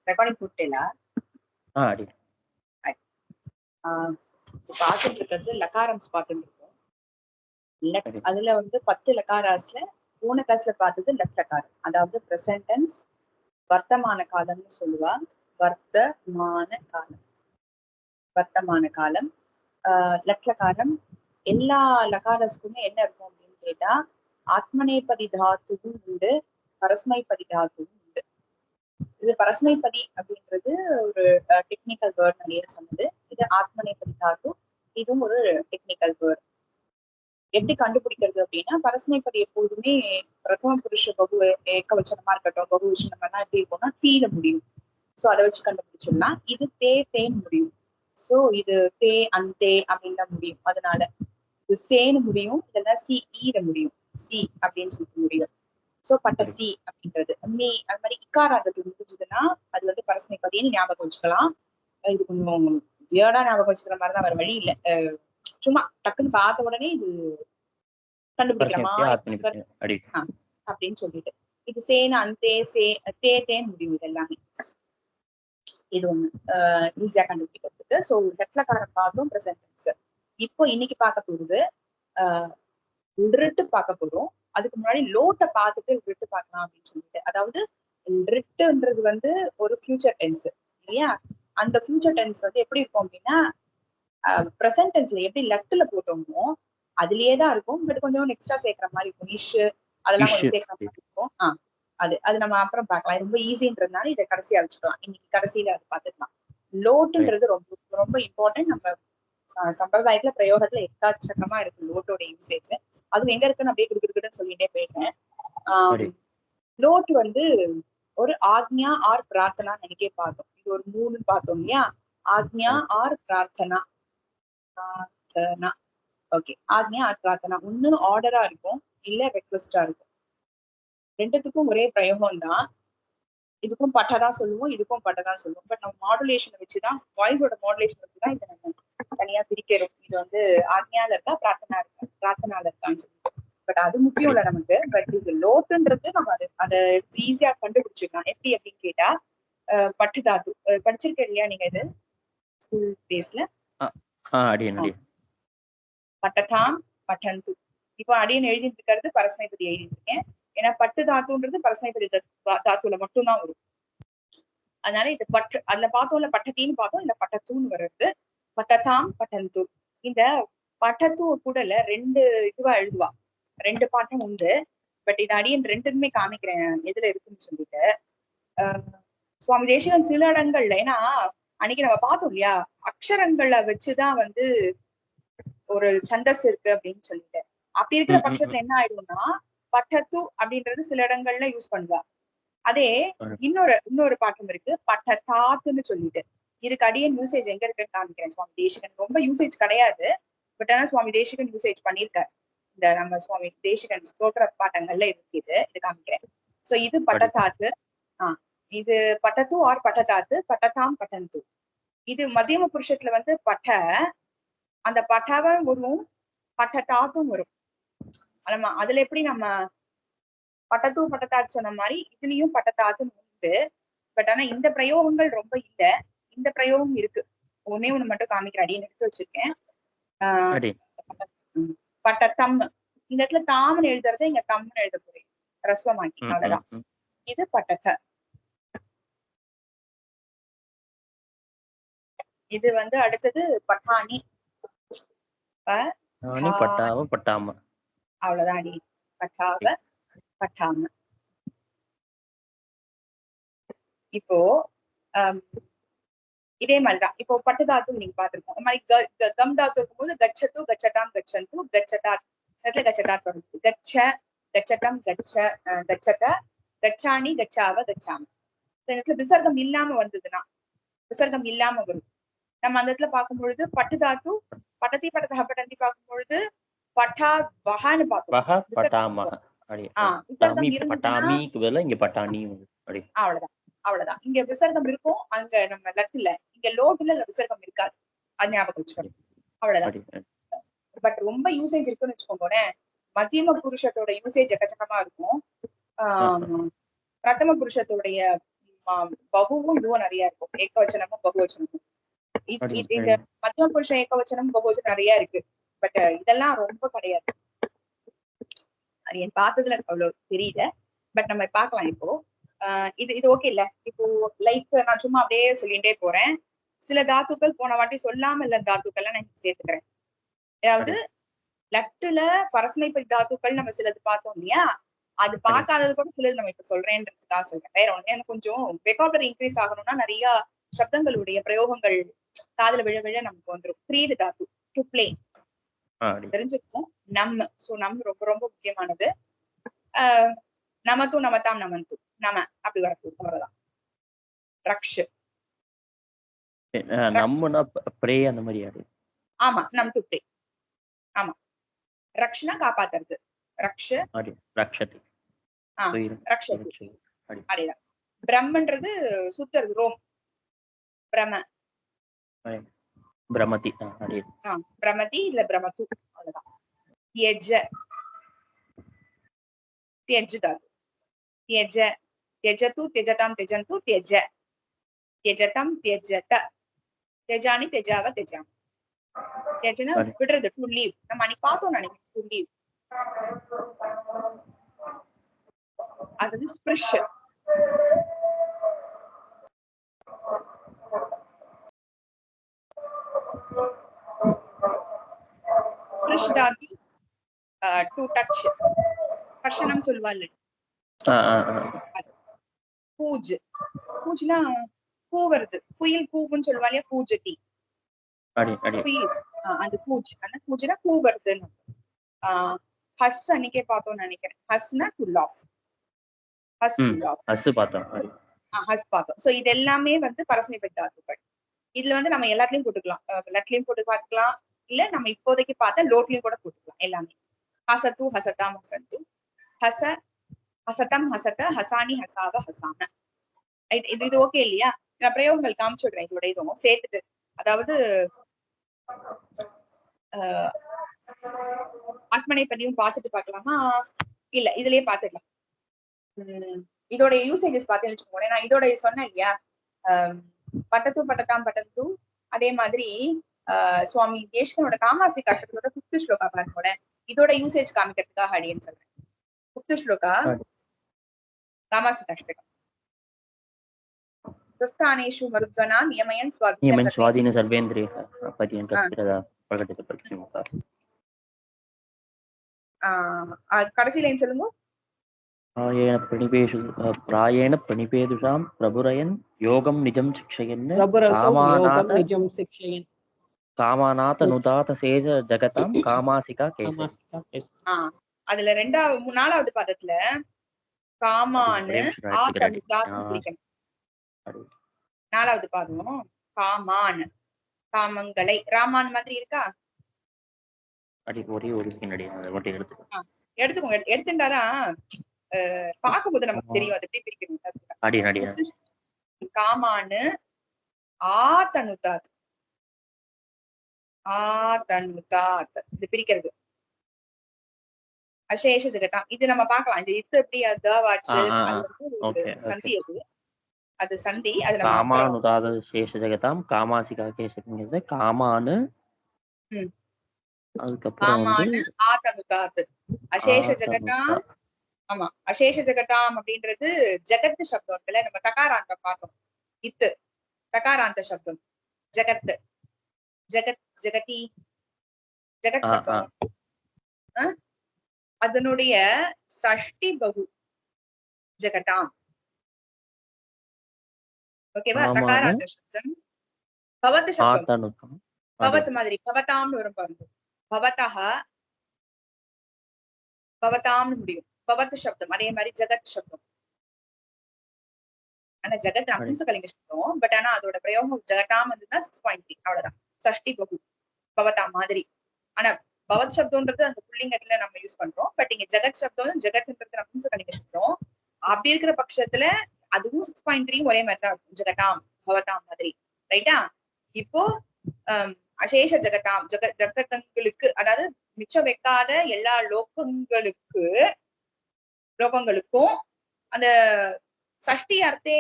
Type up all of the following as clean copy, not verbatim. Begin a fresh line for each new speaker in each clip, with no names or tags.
Recording போட்டேலா?
அடி.
பார்த்துட்டு இருக்கிறது லகாரம்ஸ் பார்த்துட்டு இருக்கோம். அதுல வந்து 10 லகாராஸ்ல போன கிளாஸ்ல பார்த்தது லட் லகாரம், அதாவது பிரசன்ட் டென்ஸ், வர்த்தமான காலம்னு சொல்லுவா. வர்த்தமான காலம், வர்த்தமான காலம். லட் லகாரம் எல்லா லகாரஸ்க்குமே என்ன இருக்கும் அப்படின்னு கேட்டா, ஆத்மநேபதி தாத்துவும் உண்டு, பரஸ்மைபதி தாத்துவும் உண்டு. இது பரஸ்மைபதி அப்படின்றது ஒரு டெக்னிக்கல் வேர்ட் நிறைய சொன்னது. இது ஆத்மநேபதி தாத்து, இதுவும் ஒரு டெக்னிக்கல் வேர்ட். எப்படி கண்டுபிடிக்கிறது அப்படின்னா, பரஸ்மைபதி எப்போதுமே பிரதம புருஷ பகு ஏகவச்சனமா இருக்கட்டும், பகுவச்சனமா எப்படி இருக்கும்னா தீல முடியும். சோ அதை வச்சு கண்டுபிடிச்சோம்னா இது தேன்னு முடியும். சோ இது தே அந்தே அப்படின்னு முடியும். அதனால இது சேன்னு முடியும், இதெல்லாம் சி ஈர முடியும், சி அப்படின்னு சொல்லிட்டு முடியும். சோ பட்ட சி அப்படின்றது மீ. அது மாதிரி இக்காரான்றது முடிஞ்சதுன்னா அது வந்து பரஸ்மைபதின்னு ஞாபகம் வச்சுக்கலாம். இது கொஞ்சம் வியர்டா ஞாபகம் வச்சுக்கிற மாதிரிதான், வேற வழி இல்லை. சும்மா டக்குன்னு பார்த்த உடனே இது கண்டுபிடிக்கிறோமா அப்படின்னு சொல்லிட்டு இது சேன அந்தே தேன்னு முடியும். இது எல்லாமே இது ஒண்ணு ஈஸியா கண்டுபிடிக்கிறதுக்கு. சோ லட்லகாரம் பார்த்தோம், பிரசன்ட் டென்ஸ். இப்போ இன்னைக்கு பார்க்க போறது லிட்டு பார்க்க போறோம். அதுக்கு முன்னாடி லோட்டை பார்த்துட்டு லிட்டு பார்க்கலாம் அப்படின்னு சொல்லிட்டு, அதாவது லிட்டுன்றது வந்து ஒரு ஃபியூச்சர் டென்ஸ் இல்லையா? அந்த ஃபியூச்சர் டென்ஸ் வந்து எப்படி இருக்கும் அப்படின்னா, பிரசன்ட் டென்ஸ்ல எப்படி லெஃப்ட்ல போட்டோமோ அதுலயேதான் இருக்கும். பட் கொஞ்சம் எக்ஸ்ட்ரா சேர்க்கிற மாதிரி இருக்கும், இஷ் அதெல்லாம் கொஞ்சம் சேர்க்கிற மாதிரி இருக்கும். அது நம்ம அப்புறம் பார்க்கலாம். ரொம்ப ஈஸின்றதுனால இதை கடைசியா வச்சுக்கலாம். இன்னைக்கு கடைசியில அது பார்த்துக்கலாம். லோட்டுன்றது ரொம்ப ரொம்ப இம்பார்ட்டன்ட். நம்ம சம்பிரதாயத்துல பிரயோகத்துல எக்காச்சக்கமா இருக்கு லோட்டோட யூசேஜ். அதுவும் எங்க இருக்குன்னு அப்படியே கொடுக்குறதுன்னு சொல்லிட்டே போயிட்டேன். லோட் வந்து ஒரு ஆக்ஞா ஆர் பிரார்த்தனா நினைக்கே பார்த்தோம். இது ஒரு 3 பார்த்தோம் இல்லையா? ஆக்ஞா ஆர் பிரார்த்தனா. ஓகே, ஆக்ஞா ஆர் பிரார்த்தனா ஒண்ணு ஆர்டரா இருக்கும், இல்ல ரெக்வெஸ்டா இருக்கும். ரெண்டுத்துக்கும் ஒரே பிரயோகம் தான். இதுக்கும் பட்டதான் சொல்லுவோம், இதுக்கும் பட்டதான் சொல்லுவோம். பட் நம்ம மாடுலேஷனை வச்சுதான், வாய்ஸோட மாடுலேஷன் வச்சுதான் இதை நம்ம தனியா பிரிக்கிறோம். இது வந்து ஆக்ஞால இருக்கா பிரார்த்தனால இருக்கான்னு சொல்லிட்டு. பட் அது முக்கியம் இல்ல நமக்கு. பட் இது லோட்டுன்றது நம்ம அதை ஈஸியா கண்டுபிடிச்சிடலாம். எப்படி அப்படின்னு கேட்டா, பட்டு தாத்து படிச்சிருக்கேன் இல்லையா நீங்க? இது ஸ்கூல் டேஸ்ல பட்டதாம் பட்டந்து. இப்போ அடியன் எழுதிட்டு இருக்கிறது பரஸ்மைபதி எழுதிட்டு இருக்கேன். ஏன்னா பட்டு தாத்துன்றது பரஸ்மைபதி தாத்துல மட்டும்தான் வரும். அதனால இது பட்டு, அதுல பார்த்தோம்ல பட்டத்தின்னு பார்த்தோம், இல்ல பட்டத்தூன்னு வர்றது பட்டதாம் பட்டந்து. இந்த பட்டத்து கூடல 2 இதுவா எழுதுவா, 2 பாட்டம் உண்டு. பட் இது அடியன் 2மே காமிக்கிறேன் எதுல இருக்குன்னு சொல்லிட்டு. சுவாமி தேசிகன் சில இடங்கள்ல, ஏன்னா அன்னைக்கு நம்ம பார்த்தோம் இல்லையா, அக்ஷரங்களை வச்சுதான் வந்து ஒரு சந்தஸ் இருக்கு அப்படின்னு சொல்லிட்டு. அப்படி இருக்கிற பட்சத்துல என்ன ஆயிடும்னா, பட்டத்து அப்படின்றது சில இடங்கள்ல யூஸ் பண்ணுவா. அதே இன்னொரு பாட்டம் இருக்கு, பட்டதாத்துன்னு சொல்லிட்டு. இதுக்கு அடியன் யூசேஜ் எங்க இருக்குன்னு காமிக்கிறேன். சுவாமி தேசிகன் ரொம்ப யூசேஜ் கிடையாது, பட் ஆனா சுவாமி தேசிகன் யூசேஜ் பண்ணியிருக்காரு. இந்த நம்ம சுவாமி தேசிகன் ஸ்தோத்திர பாட்டங்கள்ல இருக்கு. இது காமிக்கிறேன். சோ இது பட்டதாத்து. இது பட்டத்து ஆர் பட்டதாத்து, பட்டதாம் பட்டந்து. இது மத்தியம புருஷத்துல வந்து பட்ட, அந்த பட்டாவும் வரும், பட்டதாத்தும் வரும். நம்ம அதுல எப்படி நம்ம பட்டத்து பட்டத்தாத்து சொன்ன மாதிரி இதுலயும் பட்டத்தாத்து உண்டு. பட் ஆனா இந்த பிரயோகங்கள் ரொம்ப இல்ல. இந்த பிரயோகம் இருக்கு, ஒன்னே ஒண்ணு மட்டும் காமிக்கிற அடின்னு எடுத்து வச்சிருக்கேன். பட்டத்தம், இந்த இடத்துல தாம்னு எழுதுறத இங்க தம்னு எழுத போறேன், ரஸ்வமாக்கி, அவ்வளவுதான். இது பட்டத்த. இது வந்து அடுத்தது பட்டாணி, அவ்வளவுதான் அடி. பட்டாவ பட்டாம. இப்போ இதே மாதிரிதான். இப்போ பட்டு தாத்து நீங்க பாத்துருக்கோம். இந்த மாதிரி கம் தாத்து இருக்கும்போது கச்சத்து கச்சதாம் கச்சந்து கச்சதாத், இடத்துல கச்சதாத் வருது. கச்ச கச்சதம் கச்ச கச்சத கச்சாணி கச்சாவ கச்சாம. இந்த இடத்துல விசர்க்கம் இல்லாம வந்ததுன்னா, விசர்க்கம் இல்லாம வரும். நம்ம அந்த இடத்துல பார்க்கும் பொழுது பட்டு தாத்து பட்டத்தி பட்டதா பட்டந்தி பார்க்கும் பொழுது பட்டா வஹான்னு பார்த்தோம். அவ்வளவுதான். இங்க விசர்க்கம் இருக்கும், அங்க நம்ம லட்டுல, இங்க லோட்டுல விசர்க்கம் இருக்காது. அது ஞாபகம் வச்சுக்கணும், அவ்வளவுதான். பட் ரொம்ப யூசேஜ் இருக்குன்னு வச்சுக்கோங்களேன். மத்தியம புருஷத்தோட யூசேஜ் எக்கச்சக்கமா இருக்கும். பிரதம புருஷத்துடைய பகுவும் இதுவும் நிறைய இருக்கும். ஏகவச்சனமும் பகுவச்சனமும். இந்த மத்தியம புருஷ ஏகவச்சனம் பகுவச்சனம் நிறைய இருக்கு. பட் இதெல்லாம் ரொம்ப கிடையாது. அது என் பார்த்ததுல அவ்வளவு தெரியல. பட் நம்ம பார்க்கலாம் இப்போ. இது ஓகே இல்ல. இப்போ லைக் நான் சும்மா அப்படியே சொல்லிட்டே போறேன். சில தாத்துக்கள் போன வாட்டி சொல்லாம இல்ல தாத்துக்கள்லாம் நான் சேர்த்துக்கிறேன். அதாவது லட்டுல பரஸ்மைப்படி தாத்துக்கள் நம்ம சிலது பார்த்தோம் இல்லையா? அது பார்க்காதது கூட சிலது நம்ம இப்ப சொல்றேன்றதுக்காக சொல்றேன். வேற ஒண்ணு எனக்கு கொஞ்சம் வெகாபுலரி இன்க்ரீஸ் ஆகணும்னா நிறைய சப்தங்களுடைய பிரயோகங்கள் காதுல விழ விழ நமக்கு வந்துடும். கிரீடு தாத்து டு பிளே தெரிஞ்சுக்கணும். சோ ரொம்ப ரொம்ப முக்கியமானது. நமத்து நமத்தாம் நமந்து நம அப்படி வரக்கூடாது. அவ்வளவுதான். ரக்ஷ
நம்மனா பிரே அந்த மாதிரி யாரு?
ஆமா நம் டு பிரே. ஆமா ரக்ஷனா காப்பாத்துறது. ரக்ஷ
ரக்ஷதி.
ரக்ஷதி அடேதான். பிரம்மன்றது சுத்துறது ரோம். பிரம
பிரமதி.
பிரமதி இல்ல பிரமது அவ்வளவுதான். தியஜ தியஜ்தாது. தியஜ தியஜது தியஜதாம் தியஜந்து தியஜ தியஜதம் தியஜத தியஜானி தியஜாவ தியஜாமி. தியஜனா விடுறது டு லீவ். நம்ம அன்னைக்கு பார்த்தோம் நினைக்கிறேன் டு லீவ். அது ஸ்பிரிஷ். ஸ்பிரிஷ் தாதி டு டச். ஸ்பர்ஷனம் சொல்வாள். பூஜ். பூஜ்னா கூவுறது. குயில் கூவுன்னு சொல்லுவாங்க. பூஜதி குயில். அந்த பூஜ். அந்த பூஜ்னா கூவுறதுன்னு. ஹஸ் அன்னைக்கே பார்த்தோம்னு நினைக்கிறேன். Husna to laugh. Has to laugh.
Has பார்த்தோம்.
ஹஸ் பார்த்தோம். சோ இது எல்லாமே வந்து பரஸ்மைப்படி தாத்துக்கள். இதுல வந்து நம்ம எல்லாத்துலயும் போட்டுக்கலாம். லட்லயும் போட்டு பார்த்துக்கலாம். இல்ல நம்ம இப்போதைக்கு பார்த்தா லோட்லயும் கூட போட்டுக்கலாம். எல்லாமே ஹசத்து ஹசதாம் ஹசந்து ஹச ஹசதம் ஹசத ஹசானி ஹசாவ ஹசான. இது ஓகே இல்லையா? நான் பிரயோகங்கள் காமிச்சுடுறேன். இதோட இதுவும் சேர்த்துட்டு. அதாவது ஆத்மனை பத்தியும் பார்த்துட்டு பார்க்கலாமா? இல்ல இதுலயே பார்த்துக்கலாம். இதோட யூசேஜஸ் பார்த்தேன்னு வச்சுக்கோங்க. நான் இதோட சொன்னேன் இல்லையா? பட்டத்து பட்டத்தாம் பட்டத்து. அதே மாதிரி சுவாமி தேஷ்கனோட காமாசி காஷ்டத்தோட 5th ஸ்லோகா பாருங்க. இதோட யூசேஜ் காமிக்கிறதுக்காக அடியேன்னு சொல்றேன். 5th ஸ்லோகா காமாசி காஷ்டகம். ஸ்தானேஷு மருத்வனா நியமயன்
ஸ்வாதீன சர்வேந்திரிய பரியங்கஸ்திரதா பிரகடிதபரிக்ஷமகா.
கடைசில என்ன சொல்லுங்க?
பிராயேண பிரணிபேதுஷாம் பிரபுரயன் யோகம் நிஜம் சிக்ஷயன் காமாநாத நுதாத சேஜ ஜகதாம் காமாசிகா கேச.
அதுல 4வது பாதத்துல காமானு குறிக்கணும். 4வது பாதம் காமான் காமங்களை. ராமான் மாதிரி இருக்கா?
ஒரே ஒரு
எடுத்துக்கோங்க. எடுத்துட்டாதான் பார்க்கும்போது நமக்கு தெரியும் அது எப்படி பிரிக்கணும். காமானு ஆதனுதாத். ஆதனுதாத் இது பிரிக்கிறது. அசேஷ ஜெகதாம் இது நம்ம பார்க்கலாம். இந்த இது எப்படி அதாவாச்சு அது சந்தி. அது சந்தி. அது
காமானுதாத சேஷ ஜெகதாம் காமாசிகா கேசங்கிறது காமானு. அதுக்கப்புறம் வந்து
ஆதனுதாத் அசேஷ ஜெகதாம். ஆமா அசேஷ ஜெகதாம் அப்படின்றது ஜெகத்து சப்தம் இருக்குல்ல. நம்ம தகாராந்தம் பார்த்தோம். இத்து தகாராந்த சப்தம் ஜெகத். ஜெகத் ஜெகதி ஜெகத் சப்தம். அதனுடைய சஷ்டி பகு ஜெகதாம். ஓகேவா? தகாராந்த சப்தம் பவத் சப்தம். பவத் மாதிரி பவதாம்னு வரும் பாருங்க. பவதஹ பவதாம்னு முடியும். பவத் சப்தம். அதே மாதிரி ஜெகத் சப்தம். ஆனா ஜெகத் நபும்சகலிங்க சப்தம். பட் ஆனா அதோட பிரயோகம் ஜெகதாம் வந்துதான் 6.3 அவ்வளவுதான். சஷ்டி பகு பவதாம் மாதிரி. ஆனா பவத் சப்தம்ன்றது அந்த புல்லிங்கத்துல நம்ம யூஸ் பண்றோம். பட் இங்க ஜெகத் சப்தம் ஜெகத்ன்றது நபும்சகலிங்க சப்தம். அப்படி இருக்கிற பட்சத்துல அதுவும் 6.3 ஒரே மாதிரி தான் இருக்கும். ஜெகதாம் பவதாம் மாதிரி. ரைட்டா? இப்போ அசேஷ ஜெகதாம் ஜெகத்தங்களுக்கு அதாவது மிச்சம் வைக்காத எல்லா லோகங்களுக்கும் அந்த சஷ்டி அர்த்தே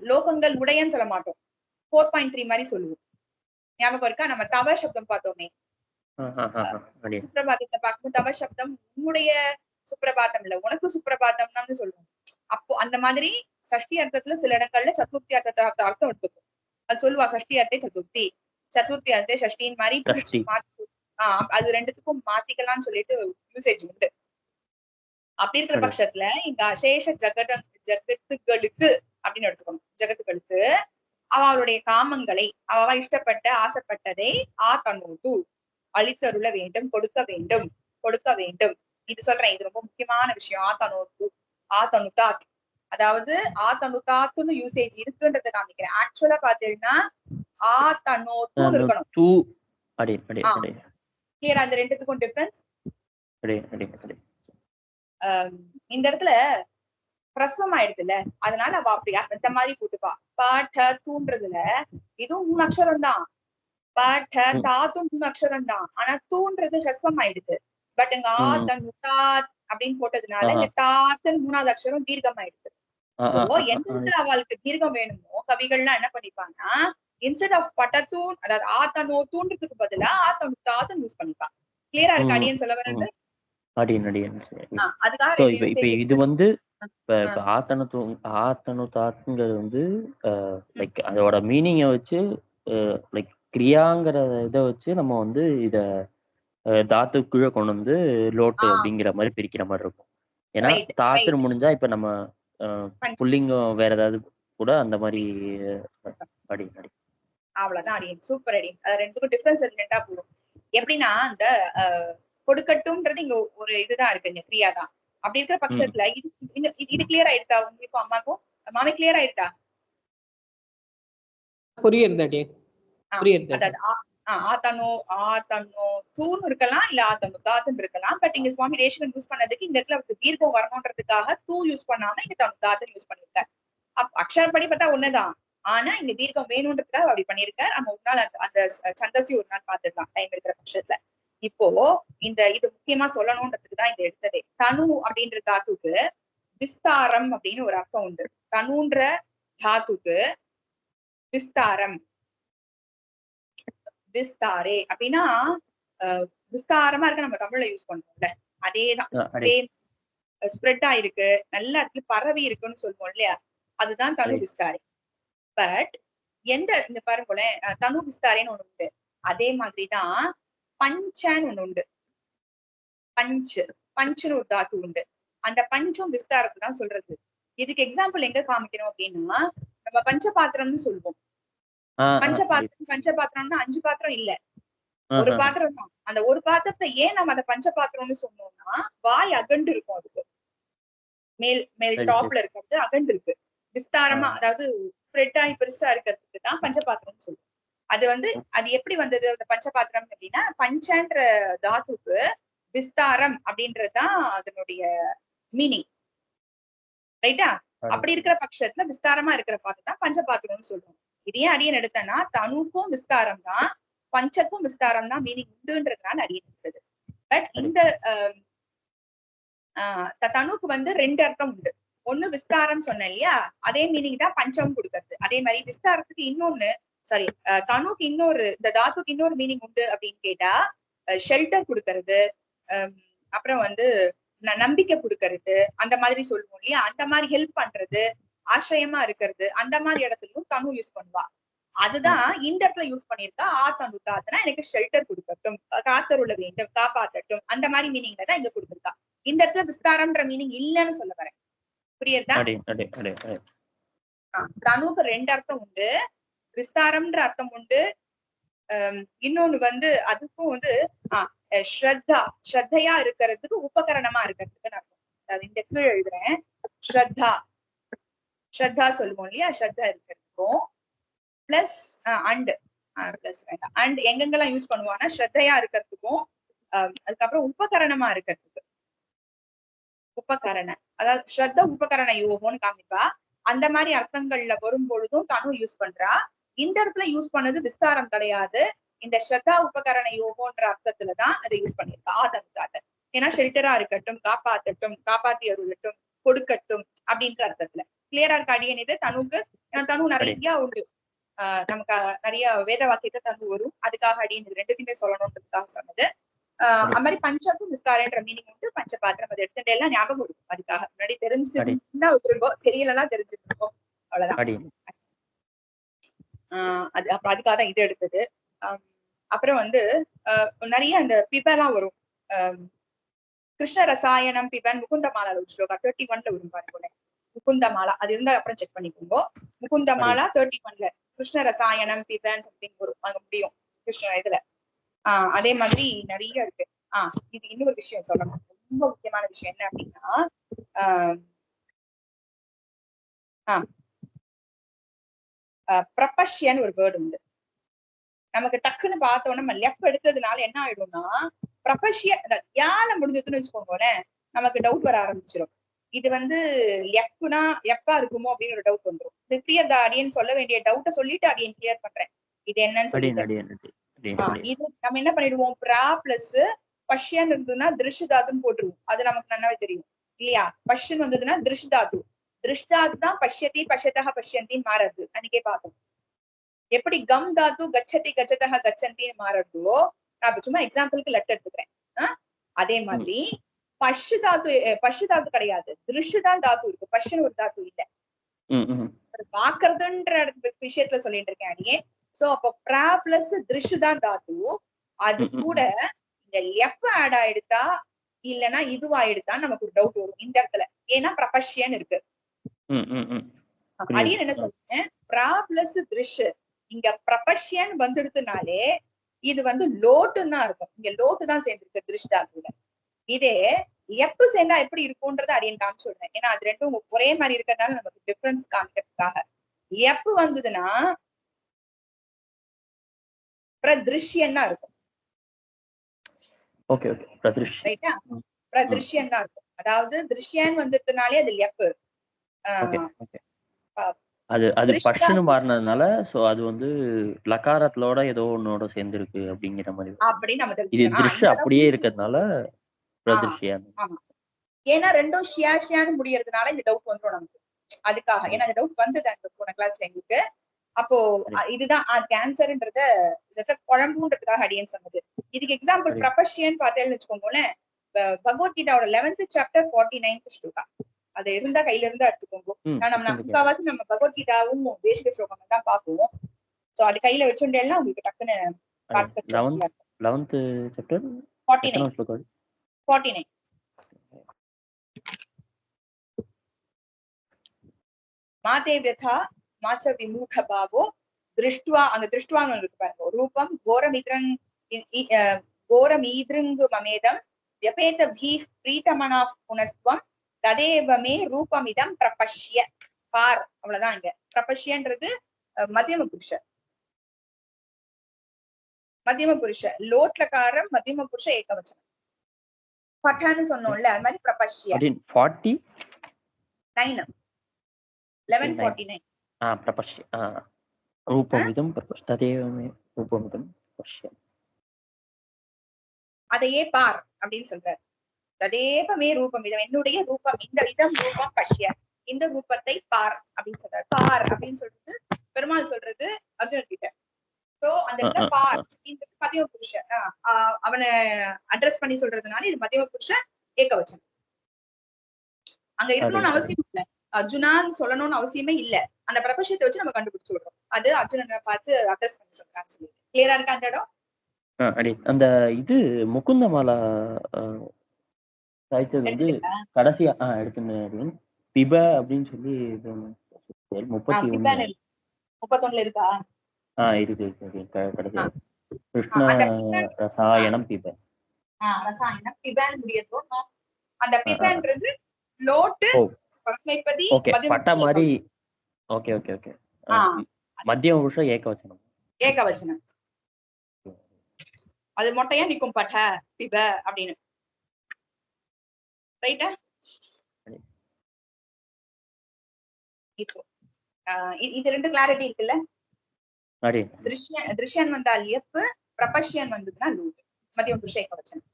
லோகங்கள் உடையன்னு சொல்ல மாட்டோம். 4.3 மாதிரி சொல்லுவோம். ஞாபகம் இருக்கா? நம்ம தவ சப்தம் பார்த்தோமே, சுப்பிரபாதத்தை பார்க்கும்போது தவ சப்தம் உன்னுடைய சுப்பிரபாதம் இல்ல, உனக்கு சுப்பிரபாதம்னு சொல்லுவோம். அப்போ அந்த மாதிரி சஷ்டி அர்த்தத்துல சில இடங்கள்ல சதுர்த்தி அர்த்தம் எடுத்துக்கும். அது சொல்லுவா, சஷ்டி அர்த்தே சதுர்த்தி அர்த்தே சஷ்டின்னு மாதிரி அது ரெண்டுத்துக்கும் மாத்திக்கலாம்னு சொல்லிட்டு யூசேஜ் உண்டு. அப்படி இருக்கிற பட்சத்துல இந்த அசேஷ ஜகத்துகளுக்கு அப்படின்னு எடுத்துக்கணும். ஜகத்துகளுக்கு அவளுடைய காமங்களை, அவ இஷ்டப்பட்ட ஆசைப்பட்டதை தன்னோடு அளித்தருள வேண்டும், கொடுக்க வேண்டும். இது சொல்றேன், இது ரொம்ப முக்கியமான விஷயம். தனுதாத், அதாவது தனுதாத்துன்னு யூசேஜ் இருக்குன்றத காமிக்கிறேன். ஆக்சுவலா பாத்தீங்கன்னா தனோத்து இருக்கணும். கிளியர்? அந்த ரெண்டுத்துக்கும் டிஃபரன்ஸ். இந்த இடத்துல பிரசவம் ஆயிடுதுல, அதனால அவ அப்படி அந்த மாதிரி கூட்டுப்பா. பாட்ட தூன்றதுல இதுவும் 3 அக்ஷரம் தான். பாட்ட தாத்தும் 3 அக்ஷரம் தான். ஆனா தூன்றது ஹஸ்வம் ஆயிடுது. பட் இங்க தனுதாத் அப்படின்னு போட்டதுனால இந்த தாத்துன்னு 3வது அக்ஷரம் தீர்க்கம் ஆயிடுது. எந்த இடத்துல அவளுக்கு தீர்க்கம் வேணுமோ கவிகள்லாம் என்ன பண்ணிப்பாங்கன்னா, இன்ஸ்டெட் ஆஃப் பட்டத்தூன், அதாவது தனோத்தூன்றதுக்கு பதிலா தனுதாத்துன்னு யூஸ் பண்ணிப்பா. கிளியரா இருக்கு அடியன்னு சொல்ல வரது?
இது வந்து ஆத்தனுதாத்துங்கிறது வந்து லைக் அதோட மீனிங்க வச்சு லைக் கிரியாங்கிற இதை வச்சு நம்ம வந்து இத தாத்துக்குள்ள கொண்டு வந்து லோட்டு அப்படிங்கிற மாதிரி பிரிக்கிற மாதிரி இருக்கும். ஏன்னா தாத்துன்னு முடிஞ்சா இப்ப நம்ம புல்லிங்கம் வேற ஏதாவது கூட அந்த மாதிரி
அவ்வளவுதான் அடி. சூப்பர் அடி. அது ரெண்டுக்கும் டிஃபரன்ஸ் இருந்தா போதும். எப்படின்னா இந்த கொடுக்கட்டும்ன்றது இங்க ஒரு இதுதான் இருக்கு, இங்க கிரியா தான். அப்படி இருக்கிற பட்சத்துல இது கிளியர் ஆயிடுதா உங்களுக்கும் அம்மாக்கும்? மாமி கிளியர் ஆயிடுதா?
புரியுது.
தூன்னு இருக்கலாம், இல்ல தாத்துன்னு இருக்கலாம். பட் இங்க சுவாமி தேசிகன் யூஸ் பண்ணதுக்கு இந்த இடத்துல அவருக்கு தீர்க்கம் வரணும்ன்றதுக்காக தூ யூஸ் பண்ணாம இங்க தாத்துன்னு யூஸ் பண்ணிருக்காரு. அக்ஷரப்படி பார்த்தா ஒண்ணுதான், ஆனா இங்க தீர்க்கம் வேணும்ன்றதுக்காக அப்படி பண்ணிருக்காரு. நம்ம ஒரு நாள் அந்த சந்தசி ஒரு நாள் பாத்துக்கலாம் டைம் இருக்கிற பட்சத்துல. இப்போ இது முக்கியமா சொல்லணும்ன்றதுக்கு தான் இதை எடுத்ததே. தனு அப்படின்ற தாத்துக்கு விஸ்தாரம் அப்படின்னு ஒரு அர்த்தம் உண்டு. தனுன்ற தாத்துக்கு விஸ்தாரம், விஸ்தாரே அப்படின்னா விஸ்தாரமா இருக்க நம்ம தமிழ்ல யூஸ் பண்றோம்ல, அதேதான். சேம் ஸ்ப்ரெட் ஆயிருக்கு, நல்ல இடத்துல பரவி இருக்குன்னு சொல்லுவோம் இல்லையா, அதுதான் தனு விஸ்தாரே. பட் இந்த பாருங்களேன், தனு விஸ்தாரேன்னு ஒண்ணு உண்டு. அதே மாதிரிதான் பஞ்சன்னு ஒண்ணு உண்டு. பஞ்சுன்னு ஒரு தாத்து உண்டு. அந்த பஞ்சும் விஸ்தாரத்தை தான் சொல்றது. இதுக்கு எக்ஸாம்பிள் எங்க காமிக்கணும் அப்படின்னா, நம்ம பஞ்சபாத்திரம்னு சொல்லுவோம். பஞ்சபாத்திரம்னா 5 பாத்திரம் இல்ல, ஒரு பாத்திரம் தான். அந்த ஒரு பாத்திரத்தை ஏன் நம்ம அந்த பஞ்சபாத்திரம்னு சொன்னோம்னா, வாய் அகண்டு இருக்கும். அதுக்கு மேல் டாப்ல இருக்கிறது அகண்டு இருக்கு. விஸ்தாரமா, அதாவது ஸ்ப்ரெட் ஆகி பெருசா இருக்கிறதுக்கு தான் பஞ்சபாத்திரம்னு சொல்லுவோம். அது எப்படி வந்தது அந்த பஞ்சபாத்திரம் அப்படின்னா, பஞ்சன்ற தாத்துக்கு விஸ்தாரம் அப்படின்றதுதான் அதனுடைய மீனிங். ரைட்டா? அப்படி இருக்கிற பட்சத்துல விஸ்தாரமா இருக்கிற பாத்திரம் தான் பஞ்சபாத்திரம்னு சொல்றோம். இதையே அடியன் எடுத்தனா தனுக்கும் விஸ்தாரம் தான், பஞ்சக்கும் விஸ்தாரம் தான் மீனிங் உண்டுன்றதுனால அடியன் எடுத்தது. பட் இந்த தனுக்கு 2 அர்த்தம் உண்டு. ஒண்ணு விஸ்தாரம் சொன்னேன் இல்லையா, அதே மீனிங் தான் பஞ்சம் கொடுக்கறது. அதே மாதிரி விஸ்தாரத்துக்கு இன்னொன்னு, சாரி, தனுக்கு இன்னொரு, இந்த தாத்துக்கு இன்னொரு மீனிங் உண்டு அப்படின்னு கேட்டா, ஷெல்டர் கொடுக்கறது, அப்புறம் நம்பிக்கை கொடுக்கறது, அந்த மாதிரி சொல்லுவோம் இல்லையா, அந்த மாதிரி ஹெல்ப் பண்றது, ஆசிரியமா இருக்கிறது, அந்த மாதிரி இடத்துலயும் தனு யூஸ் பண்ணுவா. அதுதான் இந்த இடத்துல யூஸ் பண்ணிருக்கா. தனு தாத்துனா எனக்கு ஷெல்டர் கொடுக்கட்டும், காத்தருள வேண்டும், காப்பாத்தட்டும், அந்த மாதிரி மீனிங்ல தான் இங்க கொடுத்திருக்கா. இந்த இடத்துல விஸ்தாரம்ன்ற மீனிங் இல்லன்னு சொல்ல வரேன். புரியுதா? தனுக்கு 2 அர்த்தம் உண்டு. விஸ்தாரம்ன்ற அர்த்தம் உண்டு. இன்னொன்னு அதுக்கும் ஸ்ரத்தையா இருக்கிறதுக்கு, உபகரணமா இருக்கிறதுக்கு அர்த்தம். இந்த கீழ் எழுதுறேன். ஸ்ரத்தா சொல்லுவோம் இல்லையா, ஸ்ரத்தா இருக்கிறதுக்கும் பிளஸ் அண்ட் எங்கெங்கெல்லாம் யூஸ் பண்ணுவாங்கன்னா ஸ்ரத்தையா இருக்கிறதுக்கும், அதுக்கப்புறம் உபகரணமா இருக்கிறதுக்கு. உபகரண, அதாவது ஸ்ரத்த உபகரண யோகம்னு காமிப்பா. அந்த மாதிரி அர்த்தங்கள்ல வரும் பொழுதும் தனு யூஸ் பண்றா. இந்த இடத்துல யூஸ் பண்ணது விஸ்தாரம் கிடையாது, இந்த ஸ்ரத்தா உபகரண யோகோன்ற அர்த்தத்துலதான் அதை யூஸ் பண்ணிருக்கா ஆதந்தாத. ஏன்னா ஷெல்டரா இருக்கட்டும், காப்பாத்தட்டும், காப்பாத்தி அருளட்டும், கொடுக்கட்டும் அப்படின்ற அர்த்தத்துல. கிளியரா இருக்கா அடியன் இது தனுக்கு? ஏன்னா தனு நிறைய உண்டு. நமக்கு நிறைய வேத வாக்கியத்தை தனு வரும். அதுக்காக அடியன் இது ரெண்டுத்தையுமே சொல்லணும்ன்றதுக்காக சொன்னது. அது மாதிரி பஞ்சமும் விஸ்தாரன்ற மீனிங் உண்டு. பஞ்ச பாத்திரம் அதை எடுத்துட்டு எல்லாம் ஞாபகம் இருக்கும். அதுக்காக முன்னாடி தெரிஞ்சுன்னா வச்சிருக்கோம், தெரியலன்னா தெரிஞ்சுட்டு இருக்கோம், அவ்வளவுதான். அது அப்ப அதுக்காக தான் இது எடுத்தது. அப்புறம் வந்து நிறைய அந்த பிபெல்லாம் வரும். கிருஷ்ண ரசாயனம் பிபன் முகுந்த மாலா ஸ்லோகா 31ல வரும் பாருங்க. முகுந்த மாலா அது இருந்தா அப்புறம் செக் பண்ணிக்கோங்க. முகுந்த மாலா 31ல கிருஷ்ண ரசாயனம் பிபன் சம்திங் வரும், அங்க முடியும் கிருஷ்ண இதுல. அதே மாதிரி நிறைய இருக்கு. இது இன்னொரு விஷயம் சொல்லணும், ரொம்ப முக்கியமான விஷயம் என்ன அப்படின்னா, பிரபஷ்யன்னு ஒரு வேர்டு உண்டு. நமக்கு டக்குன்னு பார்த்தோம்னா நம்ம லெஃப்ட் எடுத்ததுனால என்ன ஆயிடும்னா பிரபஷ்ய யால முடிஞ்சதுன்னு வச்சுக்கோங்களேன், நமக்கு டவுட் வர ஆரம்பிச்சிடும். இது வந்து எஃப்னா எப்பா இருக்குமோ அப்படின்னு ஒரு டவுட் வந்துடும். இது கிளியர் தான் அடியன் சொல்ல வேண்டிய டவுட்டை சொல்லிட்டு அடியன் கிளியர் பண்றேன் இது என்னன்னு சொல்லிட்டு. இது நம்ம என்ன பண்ணிடுவோம், பிரா பிளஸ் பஷ்யன் இருந்ததுன்னா திருஷ்தாதுன்னு போட்டுருவோம். அது நமக்கு நல்லாவே தெரியும் இல்லையா. பஷ்யன் வந்ததுன்னா திருஷ்தாது, திருஷ்தாது தான் பஷ்யத்தி பஷ்யத்தக பஷ்யந்தின்னு மாறுறது. அன்னைக்கே பார்த்தோம் எப்படி கம் தாத்து கச்சதி கச்சதக கச்சந்தின்னு மாறுறதோ. நான் சும்மா எக்ஸாம்பிளுக்கு லெட்டர் எடுத்துக்கிறேன். அதே மாதிரி பஷு தாத்து கிடையாது, திருஷுதான் தாத்து இருக்கு, பஷ்யன் ஒரு தாத்து இல்ல. அது பாக்குறதுன்ற விஷயத்துல சொல்லிட்டு இருக்கேன் அடியே. சோ அப்ப பிரா பிளஸ் திருஷுதான் தாத்து. அது கூட இந்த எஃப் ஆட் ஆயிடுதா இல்லைன்னா இதுவா எடுத்தா நமக்கு ஒரு டவுட் வரும் இந்த இடத்துல. ஏன்னா பிரபஷ்யன் இருக்கு. அடியன் என்ன சொல்றேன், பிரா பிளஸ் திருஷு இங்க பிரபஷ்யன் வந்துடுதுனாலே இது வந்து லோட்டுன்னு தான் இருக்கும். இங்க லோட்டு தான் சேர்ந்துருக்கு திருஷ்டாத்துல. இதே எப்ப சேர்ந்தா எப்படி இருக்கும்ன்றத அடியன் காமிச்சு விடுறேன். ஏன்னா அது ரெண்டும் ஒரே மாதிரி இருக்கிறதுனால நமக்கு டிஃபரன்ஸ் காமிக்கிறதுக்காக. எப்ப வந்ததுன்னா பிரதிருஷ்யன்னா இருக்கும். ரைட்டா, பிரதிருஷ்யன் தான் இருக்கும். அதாவது திருஷ்யன் வந்துட்டனாலே அது எப்ப
அது பஷ்யன்னு மாறினதுனால சோ அது வந்து லகாரத்தோட ஏதோ ஒன்னோட சேர்ந்துருக்கு அப்படிங்கிற மாதிரி.
அப்படி நம்ம
இது திருஷ்ய அப்படியே இருக்கிறதுனால பிரதிருஷ்யன்.
ஆமா, ஏன்னா ரெண்டும் ஷியாஷியான்னு முடியறதுனால இந்த டவுட் வந்துடும் நமக்கு. அதுக்காக ஏன்னா இந்த டவுட் வந்தது அங்க போன கிளாஸ்ல எங்களுக்கு. அப்போ இதுதான் கேன்சர்ன்றத குழம்புன்றதுக்காக அடியன் சொன்னது. இதுக்கு எக்ஸாம்பிள் பிரபஷ்யன் பார்த்தேன்னு வச்சுக்கோங்களேன். பகவத்கீதாவோட 11th chapter 49th ஸ்லோகா அது இருந்தா கையில இருந்தா எடுத்துக்கோங்க. நம்ம முக்காவாசி நம்ம பகவத்கீதாவும் தேசிக ஸ்லோகம் தான் பார்ப்போம். சோ அது கையில வச்சுட்டேன்னா உங்களுக்கு டக்குன்னு
11th chapter
49. மாதே வியதா மாச்ச விமுக பாவோ திருஷ்டுவா, அங்க திருஷ்டுவான்னு இருக்கு பாருங்க. ரூபம் கோரமீதிருங்கு மமேதம் ஜபேத பீ பிரீதமனா புனஸ்துவம் ததேவமே ரூபமிதம் பிரபஷ்ய பார். அவ்வளவுதான். இங்க பிரபஷ்யன்றது மத்தியம புருஷ லோட்லகாரம் மத்தியம புருஷ ஏகவச்சனம். பட்டான்னு சொன்னோம்ல அது மாதிரி பிரபஷ்ய 49 11:49
பிரபஷ்ய ரூபமிதம் பிரபஷ்ய ததேவமே ரூபமிதம் பஷ்ய.
அதையே பார் அப்படின்னு சொல்றாரு. ததேவமே ரூபமிதம், என்னுடைய ரூபம், இந்த விதம் ரூபம் பஷ்ய, இந்த ரூபத்தை பார் அப்படின்னு சொல்றாரு. பார் அப்படின்னு சொல்றது பெருமாள் சொல்றது அர்ஜுனன் கிட்ட. சோ அந்த பார் அப்படின்றது மத்தியம புருஷ அவனை அட்ரஸ் பண்ணி சொல்றதுனால இது மத்தியம புருஷ ஏகவச்சனம். அங்க இருக்கணும்னு அவசியம் இல்லை, அர்ஜுனான்னு சொல்லணும்னு அவசியமே இல்ல. அந்த பிரபஞ்சத்தை வச்சு நம்ம கண்டுபிடிச்சு விடுறோம். அது அர்ஜுனனை பார்த்து அட்ரஸ் பண்ணி சொல்றான்னு சொல்லி. கிளியரா இருக்கா அந்த இடம்?
அந்த இது முகுந்த மாலா வந்து கடைசியா எடுத்துன்னு பிப அப்படின்னு சொல்லி
31 இருக்கா?
இருக்கு கடைசியா கிருஷ்ண ரசாயனம் பிப.
ரசாயனம் பிபன் முடியதோ. அந்த பிபன்றது லோட்டு பரமேபதி
பட்ட மாதிரி. ஓகே மத்தியம புருஷ ஏகவச்சனம்.
அது மொட்டையா நிக்கும் பட்ட பிப அப்படின்னு. ரைட்டா? இப்போ இது ரெண்டு கிளாரிட்டி இருக்குல்ல. திருஷ்யன் வந்தால் எப்பு, பிரபஷ்யன் வந்ததுன்னா லூட், மத்தியம புருஷ ஏகவச்சனம்.